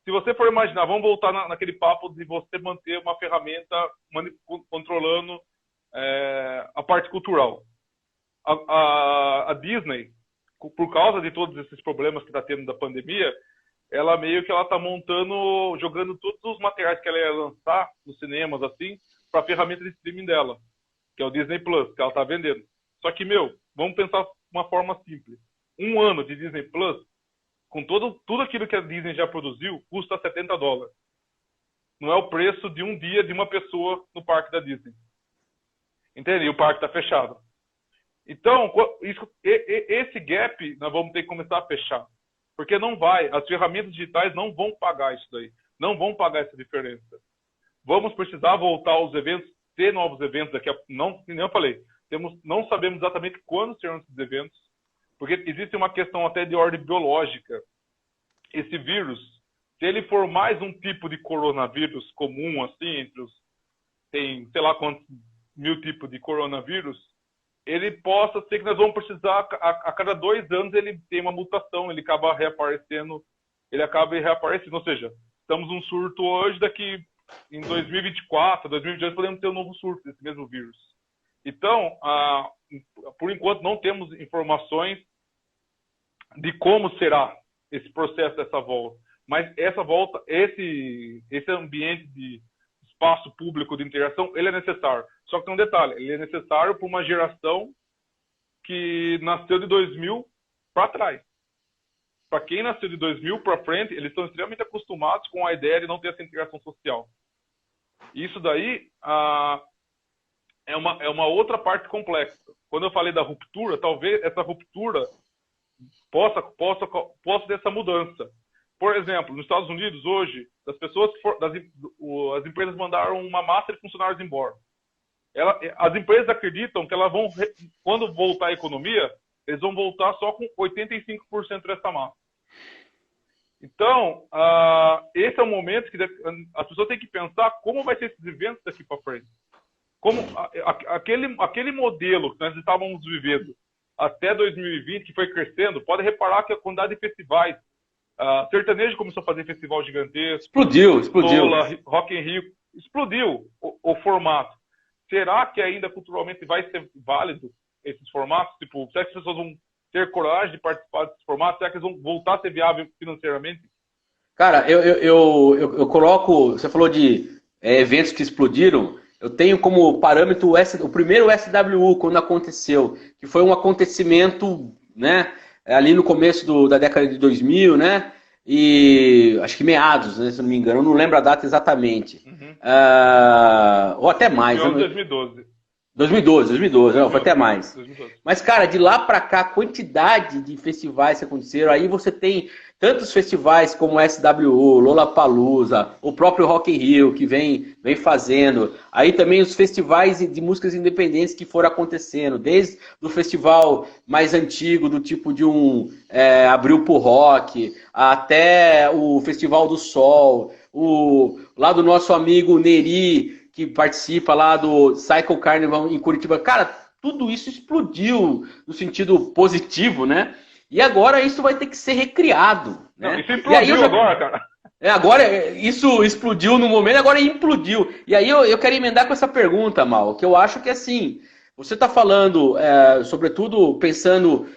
Se você for imaginar, vamos voltar naquele papo de você manter uma ferramenta controlando a parte cultural. A Disney, por causa de todos esses problemas que está tendo da pandemia, ela meio que ela está montando, jogando todos os materiais que ela ia lançar nos cinemas, assim, para a ferramenta de streaming dela, que é o Disney Plus, que ela está vendendo. Só que, vamos pensar de uma forma simples. Um ano de Disney Plus, com tudo aquilo que a Disney já produziu, custa $70. Não é o preço de um dia de uma pessoa no parque da Disney. Entende? E o parque está fechado. Então, esse gap nós vamos ter que começar a fechar. Porque não vai, as ferramentas digitais não vão pagar isso daí. Não vão pagar essa diferença. Vamos precisar voltar aos eventos, ter novos eventos daqui a... Não, como eu falei, não sabemos exatamente quando serão esses eventos, porque existe uma questão até de ordem biológica. Esse vírus, se ele for mais um tipo de coronavírus comum, assim, tem sei lá quantos mil tipos de coronavírus, ele possa ser que nós vamos precisar, a cada 2 anos ele tem uma mutação, ele acaba reaparecendo, ou seja, estamos num surto hoje, daqui em 2024, 2022 podemos ter um novo surto desse mesmo vírus. Então, por enquanto não temos informações de como será esse processo dessa volta, mas essa volta, esse ambiente de espaço público de interação, ele é necessário. Só que tem um detalhe, ele é necessário para uma geração que nasceu de 2000 para trás. Para quem nasceu de 2000 para frente, eles estão extremamente acostumados com a ideia de não ter essa integração social. Isso daí é uma outra parte complexa. Quando eu falei da ruptura, talvez essa ruptura possa ter essa mudança. Por exemplo, nos Estados Unidos, hoje, as empresas mandaram uma massa de funcionários embora. As empresas acreditam que elas vão, quando voltar a economia, eles vão voltar só com 85% dessa massa. Então, esse é o momento que as pessoas têm que pensar como vai ser esses eventos daqui para frente. Como aquele modelo que nós estávamos vivendo até 2020, que foi crescendo, pode reparar que a quantidade de festivais, sertanejo começou a fazer festival gigantesco, explodiu. Sola, Rock in Rio, explodiu o formato. Será que ainda culturalmente vai ser válido esses formatos? Tipo, será que as pessoas vão ter coragem de participar desses formatos? Será que eles vão voltar a ser viáveis financeiramente? Cara, eu coloco. Você falou de eventos que explodiram. Eu tenho como parâmetro o primeiro SWU, quando aconteceu, que foi um acontecimento, né, ali no começo da década de 2000, né, e acho que meados, né, se não me engano, eu não lembro a data exatamente. Uhum. Ou até mais. 2012. 2012, não, foi até mais. 2012. Mas, cara, de lá pra cá, a quantidade de festivais que aconteceram, aí você tem tantos festivais como o SWU, Lollapalooza, o próprio Rock in Rio, que vem fazendo. Aí também os festivais de músicas independentes que foram acontecendo, desde o festival mais antigo, do tipo de Abril pro Rock, até o Festival do Sol, lá do nosso amigo Neri, que participa lá do Cycle Carnival em Curitiba. Cara, tudo isso explodiu no sentido positivo, né? E agora isso vai ter que ser recriado. Né? Não, isso explodiu agora, cara. Agora, isso explodiu no momento, agora implodiu. E aí eu quero emendar com essa pergunta, Mal, que eu acho que assim, você está falando, sobretudo pensando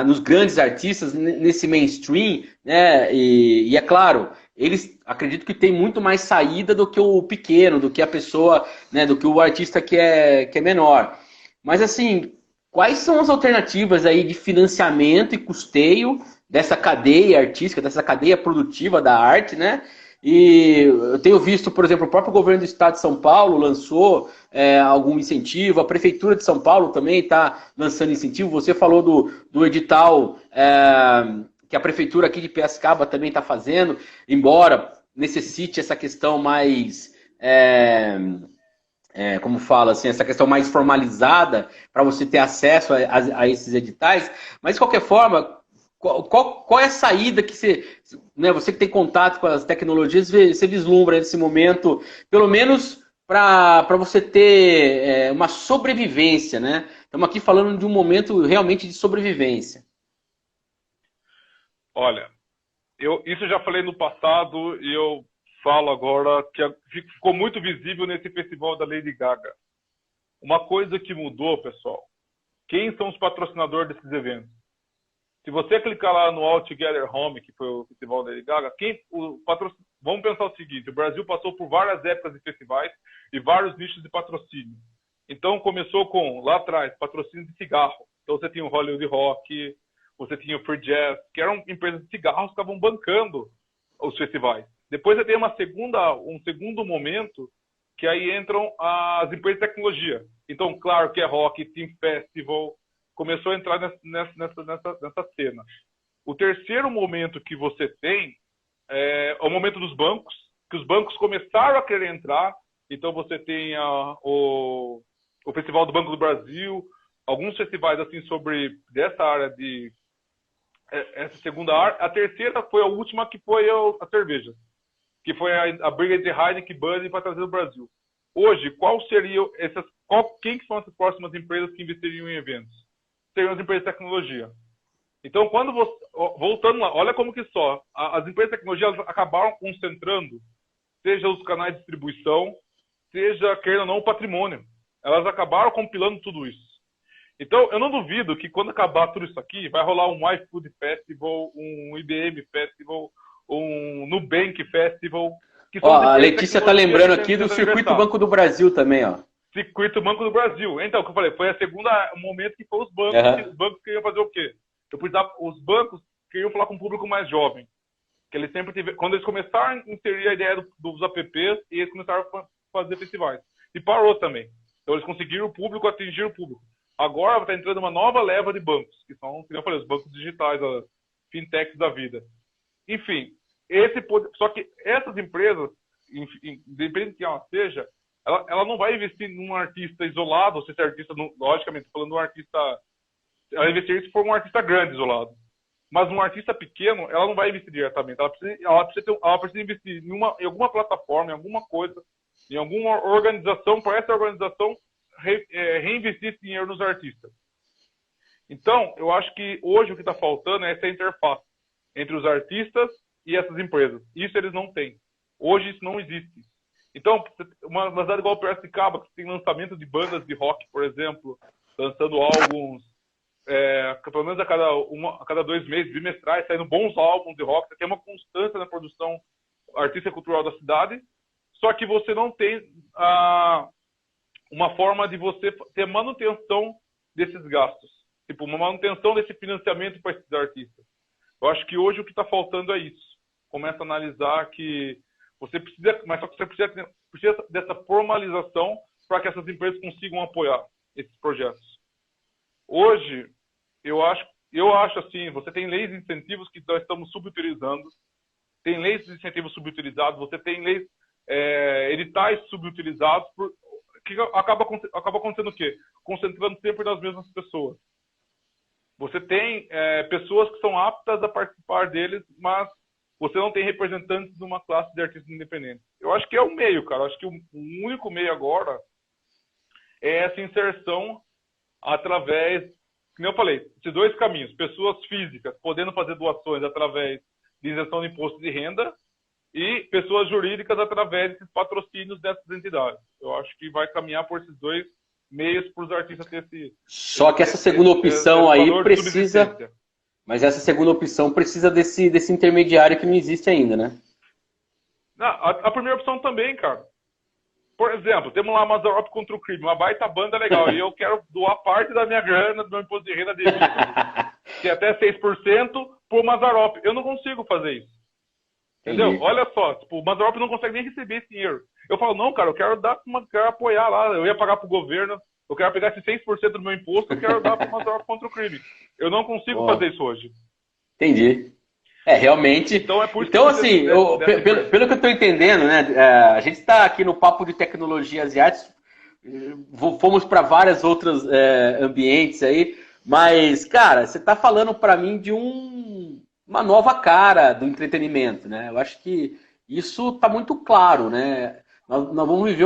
nos grandes artistas, nesse mainstream, né? E é claro, eles acredito que tem muito mais saída do que o pequeno, do que a pessoa, né, do que o artista que é menor. Mas assim, quais são as alternativas aí de financiamento e custeio dessa cadeia artística, dessa cadeia produtiva da arte, né? E eu tenho visto, por exemplo, o próprio governo do estado de São Paulo lançou algum incentivo, a prefeitura de São Paulo também está lançando incentivo. Você falou do edital que a prefeitura aqui de Piracicaba também está fazendo, embora necessite essa questão mais, como fala assim, essa questão mais formalizada para você ter acesso a esses editais. Mas, de qualquer forma, qual é a saída que você que tem contato com as tecnologias, você vislumbra nesse momento, pelo menos para você ter uma sobrevivência, né? Estamos aqui falando de um momento realmente de sobrevivência. Olha, isso eu já falei no passado e eu falo agora que ficou muito visível nesse festival da Lady Gaga. Uma coisa que mudou, pessoal, quem são os patrocinadores desses eventos? Se você clicar lá no All Together Home, que foi o festival da Lady Gaga, vamos pensar o seguinte, o Brasil passou por várias épocas de festivais e vários nichos de patrocínio. Então começou com, lá atrás, patrocínio de cigarro. Então você tinha o Hollywood Rock, você tinha o Free Jazz, que eram empresas de cigarros que estavam bancando os festivais. Depois você tem um segundo momento, que aí entram as empresas de tecnologia. Então, claro que é Rock, Team Festival, começou a entrar nessa cena. O terceiro momento que você tem é o momento dos bancos, que os bancos começaram a querer entrar. Então você tem o Festival do Banco do Brasil, alguns festivais assim dessa área de essa segunda área. A terceira foi a última, que foi a cerveja, que foi a briga entre Heineken e Budweiser para trazer o Brasil. Hoje, quem são essas próximas empresas que investiriam em eventos? Seriam as empresas de tecnologia. Então, voltando lá, olha como que as empresas de tecnologia acabaram concentrando, seja os canais de distribuição, seja, querendo ou não, o patrimônio. Elas acabaram compilando tudo isso. Então, eu não duvido que quando acabar tudo isso aqui, vai rolar um iFood Festival, um IBM Festival, um Nubank Festival. A Letícia está lembrando aqui do Circuito Banco do Brasil também, ó. Circuito Banco do Brasil. Então, o que eu falei, foi a segunda momento que foi os bancos. Uhum. Os bancos queriam fazer o quê? Os bancos queriam falar com o público mais jovem. Que eles sempre quando eles começaram a inserir a ideia dos apps, e eles começaram a fazer festivais. E parou também. Então, eles conseguiram atingir o público. Agora está entrando uma nova leva de bancos, que são, como eu falei, os bancos digitais, as fintechs da vida. Enfim, só que essas empresas, independente de quem ela seja, ela não vai investir num artista isolado, ou se esse artista, logicamente, falando de um artista, ela vai investir se for um artista grande isolado. Mas um artista pequeno, ela não vai investir diretamente. Ela precisa investir em alguma plataforma, em alguma coisa, em alguma organização, para essa organização reinvestir esse dinheiro nos artistas. Então, eu acho que hoje o que está faltando é essa interface entre os artistas e essas empresas. Isso eles não têm. Hoje isso não existe. Então, uma cidade igual Piracicaba, que tem lançamento de bandas de rock, por exemplo, lançando álbuns, pelo menos a cada 2 meses, bimestrais, saindo bons álbuns de rock, tem uma constância na produção artística e cultural da cidade, só que você não tem uma forma de você ter manutenção desses gastos, tipo, uma manutenção desse financiamento para esses artistas. Eu acho que hoje o que está faltando é isso. Começa a analisar que você precisa, mas só que você precisa dessa formalização para que essas empresas consigam apoiar esses projetos. Hoje, eu acho assim, você tem leis de incentivos que nós estamos subutilizando, tem leis de incentivos subutilizados, você tem leis editais subutilizados, que acaba acontecendo o quê? Concentrando sempre nas mesmas pessoas. Você tem pessoas que são aptas a participar deles, mas você não tem representantes de uma classe de artistas independentes. Eu acho que é o meio, cara. Eu acho que o único meio agora é essa inserção através, como eu falei, esses 2 caminhos. Pessoas físicas podendo fazer doações através de isenção de imposto de renda e pessoas jurídicas através desses patrocínios dessas entidades. Eu acho que vai caminhar por esses 2 meios para os artistas ter esse... Só que essa segunda opção aí precisa... Mas essa segunda opção precisa desse intermediário que não existe ainda, né? Não, a primeira opção também, cara. Por exemplo, temos lá a Mazzaropi contra o crime, uma baita banda legal, e eu quero doar parte da minha grana, do meu imposto de renda devido, que é até 6%, por Mazzaropi. Eu não consigo fazer isso. Entendeu? Entendi. Olha só, tipo, o Mazzaropi não consegue nem receber esse dinheiro. Eu falo, não, cara, eu quero quero apoiar lá, eu ia pagar pro governo, eu quero pegar esse 6% do meu imposto, eu quero dar pro Mazzaropi contra o crime. Eu não consigo fazer isso hoje. Entendi. Realmente. Então, por isso assim, pelo que eu estou entendendo, né? A gente está aqui no papo de tecnologias e artes, fomos para vários outros ambientes aí, mas, cara, você está falando para mim de uma nova cara do entretenimento, né? Eu acho que isso está muito claro, né? Nós vamos viver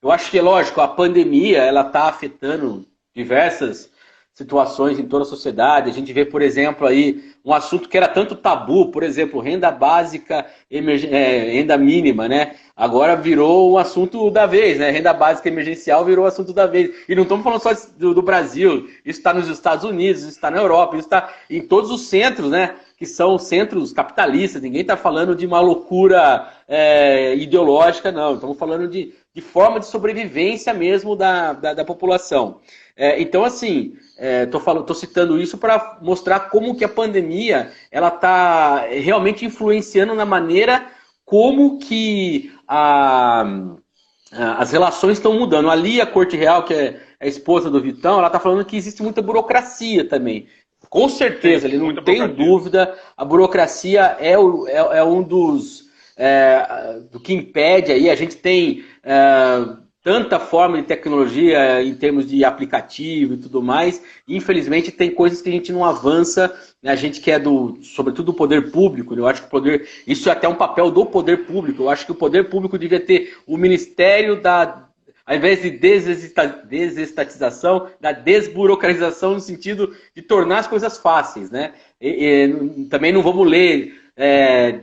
eu acho que, lógico, a pandemia ela está afetando diversas situações em toda a sociedade. A gente vê, por exemplo, aí um assunto que era tanto tabu, por exemplo, renda básica, renda mínima, né? Agora virou um assunto da vez, né? Renda básica emergencial virou assunto da vez. E não estamos falando só do Brasil, isso está nos Estados Unidos, isso está na Europa, isso está em todos os centros, né? Que são centros capitalistas. Ninguém está falando de uma loucura ideológica, não. Estamos falando de forma de sobrevivência mesmo da população. Então, assim, tô citando isso para mostrar como que a pandemia ela está realmente influenciando na maneira como que as relações estão mudando. Ali a Corte Real, que é a esposa do Vitão, ela está falando que existe muita burocracia também. Com certeza, ele não tem dúvida, a burocracia é um dos do que impede aí. A gente tem tanta forma de tecnologia em termos de aplicativo e tudo mais. Infelizmente, tem coisas que a gente não avança, né? A gente que é sobretudo do poder público, né? Eu acho que isso é até um papel do poder público. Eu acho que o poder público devia ter o Ministério ao invés de desestatização, da desburocratização, no sentido de tornar as coisas fáceis, né? Também não vamos ler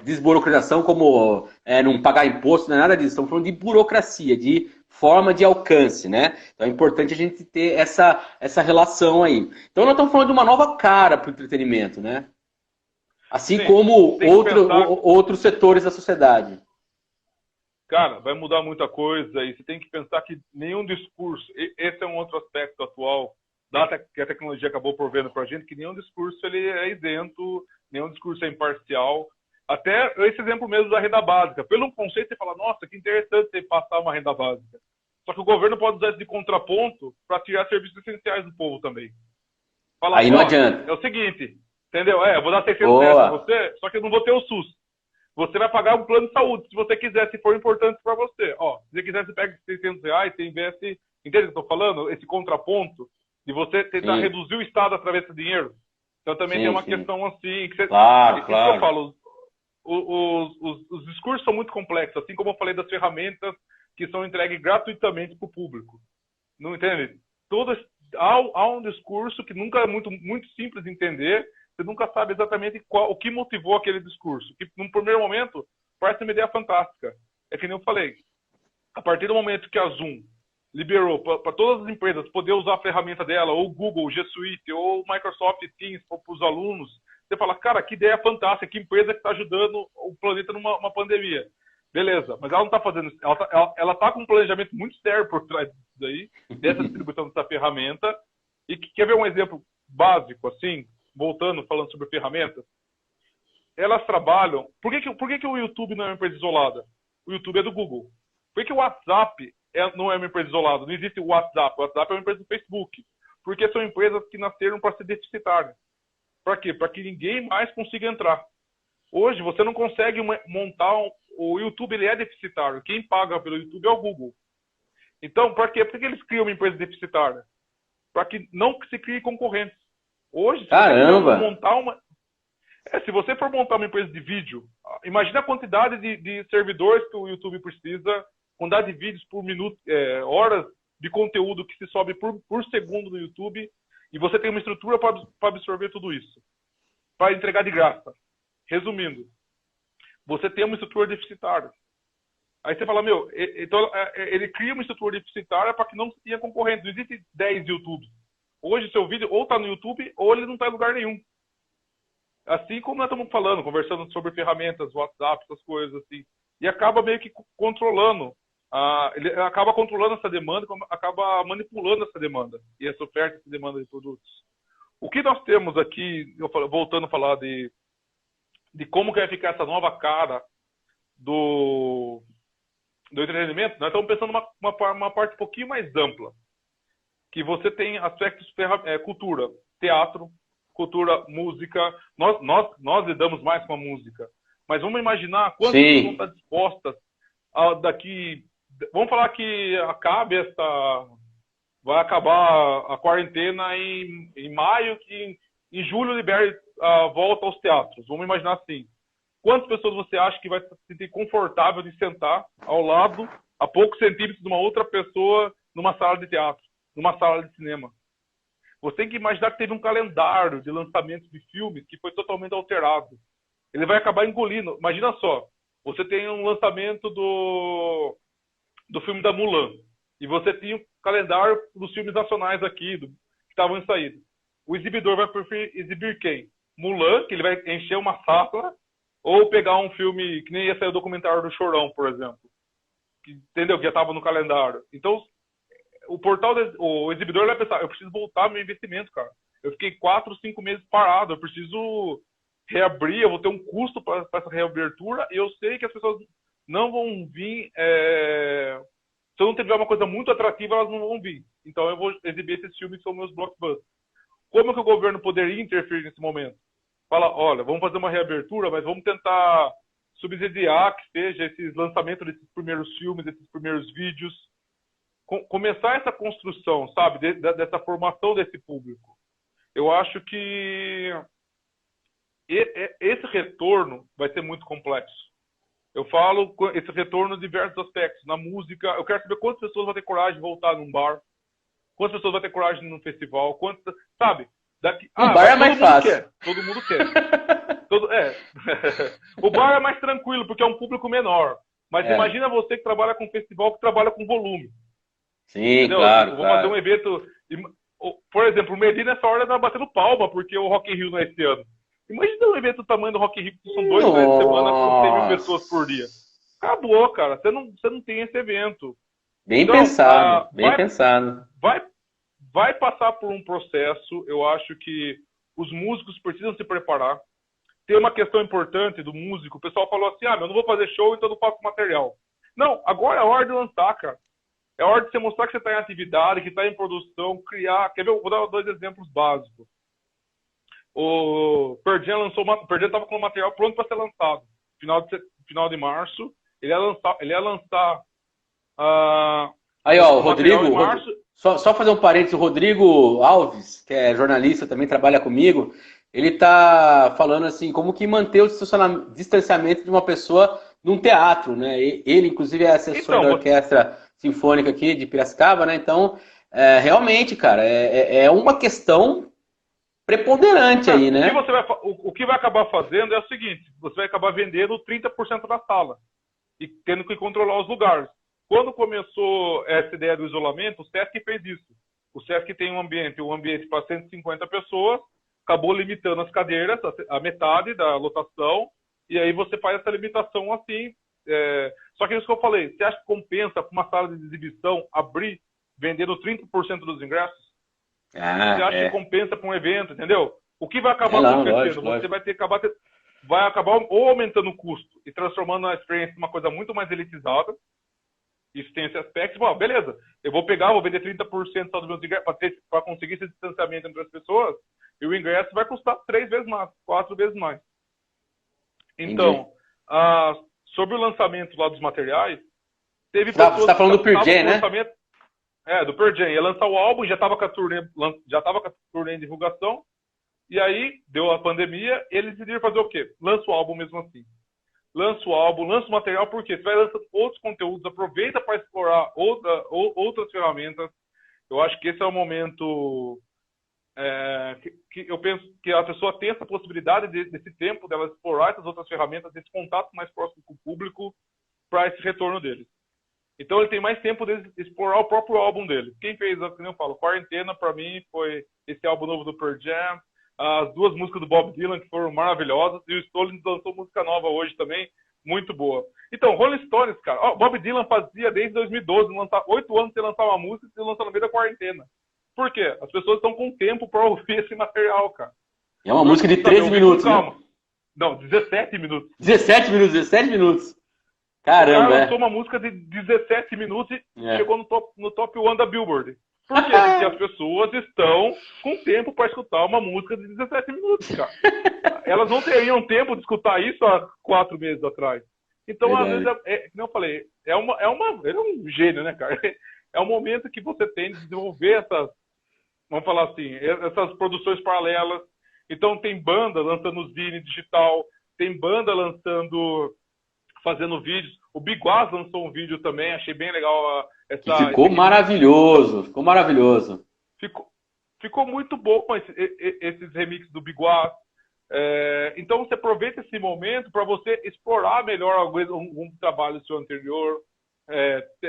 desburocratização como não pagar imposto, não é nada disso. Estamos falando de burocracia, de forma de alcance, né? Então é importante a gente ter essa relação aí. Então nós estamos falando de uma nova cara para o entretenimento, né? Assim Sim, como outros setores da sociedade. Cara, vai mudar muita coisa e você tem que pensar que nenhum discurso, esse é um outro aspecto atual que a tecnologia acabou provendo para a gente, que nenhum discurso ele é isento, nenhum discurso é imparcial. Até esse exemplo mesmo da renda básica. Pelo conceito, você fala, nossa, que interessante você passar uma renda básica. Só que o governo pode usar isso de contraponto para tirar serviços essenciais do povo também. Fala, aí não adianta. É o seguinte, Entendeu? Eu vou dar 600 reais pra você, só que eu não vou ter o SUS. Você vai pagar um plano de saúde, se você quiser, se for importante para você. Ó, se você quiser, você pega 600 reais, você investe... Entende o que eu tô falando? Esse contraponto de você tentar reduzir o Estado através desse dinheiro. Então também tem uma questão assim... Que você... Claro. Que eu falo, os discursos são muito complexos, assim como eu falei das ferramentas que são entregues gratuitamente para o público. Não entende? Há um discurso que nunca é muito simples de entender, você nunca sabe exatamente o que motivou aquele discurso. Que, num primeiro momento, parece uma ideia fantástica. É que nem eu falei. A partir do momento que a Zoom liberou para todas as empresas poder usar a ferramenta dela, ou o Google, o G Suite, ou o Microsoft Teams para os alunos, você fala, cara, que ideia fantástica, que empresa que está ajudando o planeta numa pandemia. Beleza, mas ela não está fazendo isso. Ela está com um planejamento muito sério por trás disso daí, dessa distribuição dessa ferramenta. E quer ver um exemplo básico, assim, voltando, falando sobre ferramentas? Elas trabalham... Por que o YouTube não é uma empresa isolada? O YouTube é do Google. Por que o WhatsApp não é uma empresa isolada? Não existe o WhatsApp. O WhatsApp é uma empresa do Facebook. Porque são empresas que nasceram para ser deficitárias. Para quê? Para que ninguém mais consiga entrar. Hoje, você não consegue montar... O YouTube ele é deficitário. Quem paga pelo YouTube é o Google. Então, para quê? Por que eles criam uma empresa deficitária? Para que não se crie concorrentes. Hoje, se você for montar uma... se você for montar uma empresa de vídeo, imagina a quantidade de servidores que o YouTube precisa, quantidade de vídeos por minuto, horas de conteúdo que se sobe por segundo no YouTube, e você tem uma estrutura para absorver tudo isso, para entregar de graça. Resumindo, você tem uma estrutura deficitária. Aí você fala, então ele cria uma estrutura deficitária para que não tenha concorrente. Não existe 10 YouTube. Hoje seu vídeo ou está no YouTube ou ele não está em lugar nenhum. Assim como nós estamos falando, conversando sobre ferramentas, WhatsApp, essas coisas assim. E acaba meio que controlando. Ele acaba controlando essa demanda, acaba manipulando essa demanda. E essa oferta, essa demanda de produtos. O que nós temos aqui, voltando a falar de como que vai ficar essa nova cara do entretenimento, nós estamos pensando uma parte um pouquinho mais ampla. Que você tem aspectos cultura, teatro, cultura, música. Nós lidamos mais com a música. Mas vamos imaginar quantas pessoas vão estar dispostas daqui... Vamos falar que vai acabar a quarentena em maio, que em julho libere a volta aos teatros. Vamos imaginar assim. Quantas pessoas você acha que vai se sentir confortável de sentar ao lado, a poucos centímetros de uma outra pessoa, numa sala de teatro, numa sala de cinema? Você tem que imaginar que teve um calendário de lançamentos de filmes que foi totalmente alterado. Ele vai acabar engolindo. Imagina só, você tem um lançamento do filme da Mulan, e você tinha um calendário dos filmes nacionais aqui, que estavam em saída. O exibidor vai preferir exibir quem? Mulan, que ele vai encher uma sala, ou pegar um filme que nem ia sair o documentário do Chorão, por exemplo. Entendeu? Que já estava no calendário. Então, o exibidor vai pensar, eu preciso voltar meu investimento, cara. Eu fiquei 4, 5 meses parado, eu preciso reabrir, eu vou ter um custo para essa reabertura, e eu sei que as pessoas não vão vir... Se eu não tiver uma coisa muito atrativa, elas não vão vir. Então eu vou exibir esses filmes que são meus blockbusters. Como é que o governo poderia interferir nesse momento? Fala, olha, vamos fazer uma reabertura, mas vamos tentar subsidiar que seja esses lançamentos desses primeiros filmes, desses primeiros vídeos. Começar essa construção, sabe, dessa formação desse público. Eu acho que esse retorno vai ser muito complexo. Eu falo esse retorno em diversos aspectos. Na música, eu quero saber quantas pessoas vão ter coragem de voltar num bar, quantas pessoas vão ter coragem de ir num festival, sabe? O bar é mais fácil. Todo mundo quer. O bar é mais tranquilo, porque é um público menor. Mas imagina você que trabalha com festival, que trabalha com volume. Sim, entendeu? claro. Vou fazer um evento... Por exemplo, o Medina nessa hora tá batendo palma, porque o Rock in Rio não é esse ano. Imagina um evento do tamanho do Rock in Rio, que são 2 vezes por semana, com 100 mil pessoas por dia. Acabou, cara. Você não tem esse evento. Bem pensado, bem pensado. Vai passar por um processo. Eu acho que os músicos precisam se preparar. Tem uma questão importante do músico. O pessoal falou assim, eu não vou fazer show, então eu não faço material. Não, agora é a hora de lançar, cara. É a hora de você mostrar que você está em atividade, que está em produção, criar... Quer ver? Vou dar 2 exemplos básicos. O Pearl Jam lançou, o Pearl Jam estava com o material pronto para ser lançado. Final de março. Ele ia lançar aí, ó, o material Rodrigo, em março. só fazer um parênteses, o Rodrigo Alves, que é jornalista, também trabalha comigo, ele tá falando assim, como que manter o distanciamento de uma pessoa num teatro, né? Ele, inclusive, é assessor Então, da Orquestra Sinfônica aqui de Piracicaba, né? Então, realmente, cara, é uma questão preponderante aí, né? O que vai acabar fazendo é o seguinte, você vai acabar vendendo 30% da sala e tendo que controlar os lugares. Quando começou essa ideia do isolamento, o Sesc fez isso. O Sesc tem um ambiente para 150 pessoas, acabou limitando as cadeiras, a metade da lotação, e aí você faz essa limitação assim. Só que é isso que eu falei, você acha que compensa para uma sala de exibição abrir vendendo 30% dos ingressos? Você acha que compensa para um evento, entendeu? O que vai acabar acontecendo? Você vai ter que vai acabar ou aumentando o custo e transformando a experiência em uma coisa muito mais elitizada. Isso tem esse aspecto. Bom, beleza, eu vou vender 30% só dos meus ingressos para conseguir esse distanciamento entre as pessoas, e o ingresso vai custar 3 vezes mais, 4 vezes mais. Então, sobre o lançamento lá dos materiais, teve pessoas... Você tá falando do Pearl Jam, né? Do Pearl Jam. Ia lançar o álbum, já estava com a turnê de divulgação, e aí deu a pandemia, eles decidiram fazer o quê? Lança o álbum mesmo assim. Lança o álbum, lança o material, porque você vai lançando outros conteúdos, aproveita para explorar outras ferramentas. Eu acho que esse é o momento que eu penso que a pessoa tem essa possibilidade desse tempo dela explorar essas outras ferramentas, desse contato mais próximo com o público para esse retorno deles. Então ele tem mais tempo de explorar o próprio álbum dele. Quem fez, como eu falo, Quarentena, para mim, foi esse álbum novo do Pearl Jam, as 2 músicas do Bob Dylan, que foram maravilhosas, e o Stones lançou música nova hoje também, muito boa. Então, Rolling Stones, cara, Bob Dylan fazia desde 2012, 8 anos sem lançar uma música e lançar no meio da quarentena. Por quê? As pessoas estão com tempo para ouvir esse material, cara. É uma música de 13 minutos, calma. Né? Não, 17 minutos. 17 minutos. Caramba, O cara lançou uma música de 17 minutos e chegou no top 1 da Billboard. Por quê? Porque as pessoas estão com tempo para escutar uma música de 17 minutos, cara. Elas não teriam tempo de escutar isso há 4 meses atrás. Então, às vezes, como eu falei, ele é um gênio, né, cara? É um momento que você tem de desenvolver essas, vamos falar assim, essas produções paralelas. Então, tem banda lançando zine digital, tem banda fazendo vídeos. O Biguaz lançou um vídeo também, achei bem legal ficou maravilhoso, ficou maravilhoso. Ficou muito bom esses remixes do Biguaz. Então você aproveita esse momento para você explorar melhor algum trabalho seu anterior,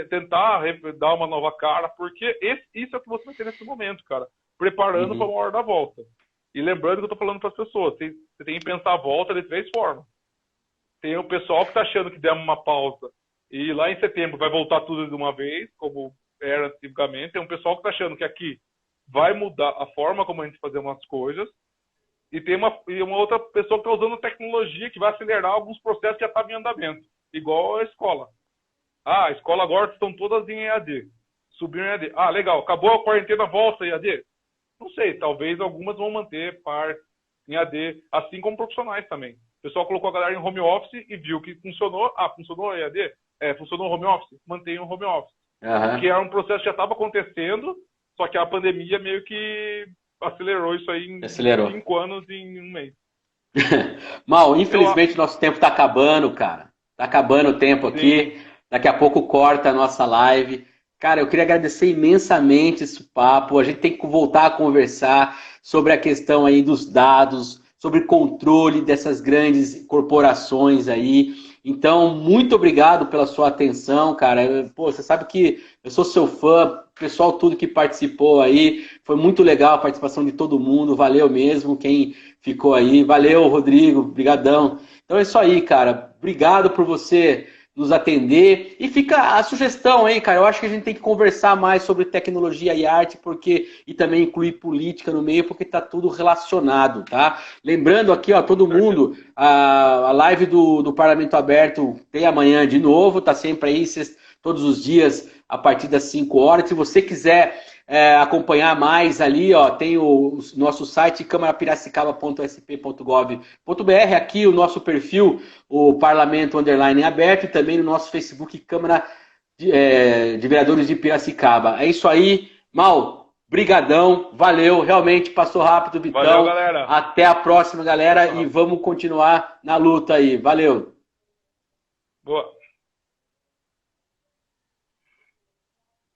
tentar dar uma nova cara, porque isso é o que você vai ter nesse momento, cara. Preparando para uma hora da volta. E lembrando que eu estou falando para as pessoas, você tem que pensar a volta de 3 formas. Tem o pessoal que está achando que der uma pausa e lá em setembro vai voltar tudo de uma vez, como era antigamente. Tem um pessoal que está achando que aqui vai mudar a forma como a gente fazer umas coisas. E tem uma outra pessoa que está usando tecnologia que vai acelerar alguns processos que já estavam em andamento. Igual a escola. A escola agora estão todas em EAD. Subiram em EAD. Legal. Acabou a quarentena, volta em EAD? Não sei. Talvez algumas vão manter parte em EAD, assim como profissionais também. O pessoal colocou a galera em home office e viu que funcionou. Funcionou EAD? Funcionou home office? Mantém o home office. Que era um processo que já estava acontecendo, só que a pandemia meio que acelerou isso aí em 5 anos em 1 mês. Mal, infelizmente nosso tempo está acabando, cara. Está acabando o tempo aqui. Daqui a pouco corta a nossa live. Cara, eu queria agradecer imensamente esse papo. A gente tem que voltar a conversar sobre a questão aí dos dados, sobre controle dessas grandes corporações aí. Então, muito obrigado pela sua atenção, cara. Você sabe que eu sou seu fã, pessoal tudo que participou aí. Foi muito legal a participação de todo mundo. Valeu mesmo quem ficou aí. Valeu, Rodrigo. Brigadão. Então é isso aí, cara. Obrigado por você nos atender. E fica a sugestão aí, cara. Eu acho que a gente tem que conversar mais sobre tecnologia e arte e também incluir política no meio, porque tá tudo relacionado, tá? Lembrando aqui, ó, todo mundo, a live do Parlamento Aberto tem amanhã de novo, tá sempre aí, todos os dias, a partir das 5 horas. Se você quiser acompanhar mais ali, ó, tem o nosso site câmarapiracicaba.sp.gov.br, aqui o nosso perfil, o Parlamento Underline Aberto, e também no nosso Facebook Câmara de Vereadores de Piracicaba. É isso aí, Mal, brigadão, valeu, realmente passou rápido, Vitão. Valeu, galera. Até a próxima, galera, e vamos continuar na luta aí. Valeu. Boa.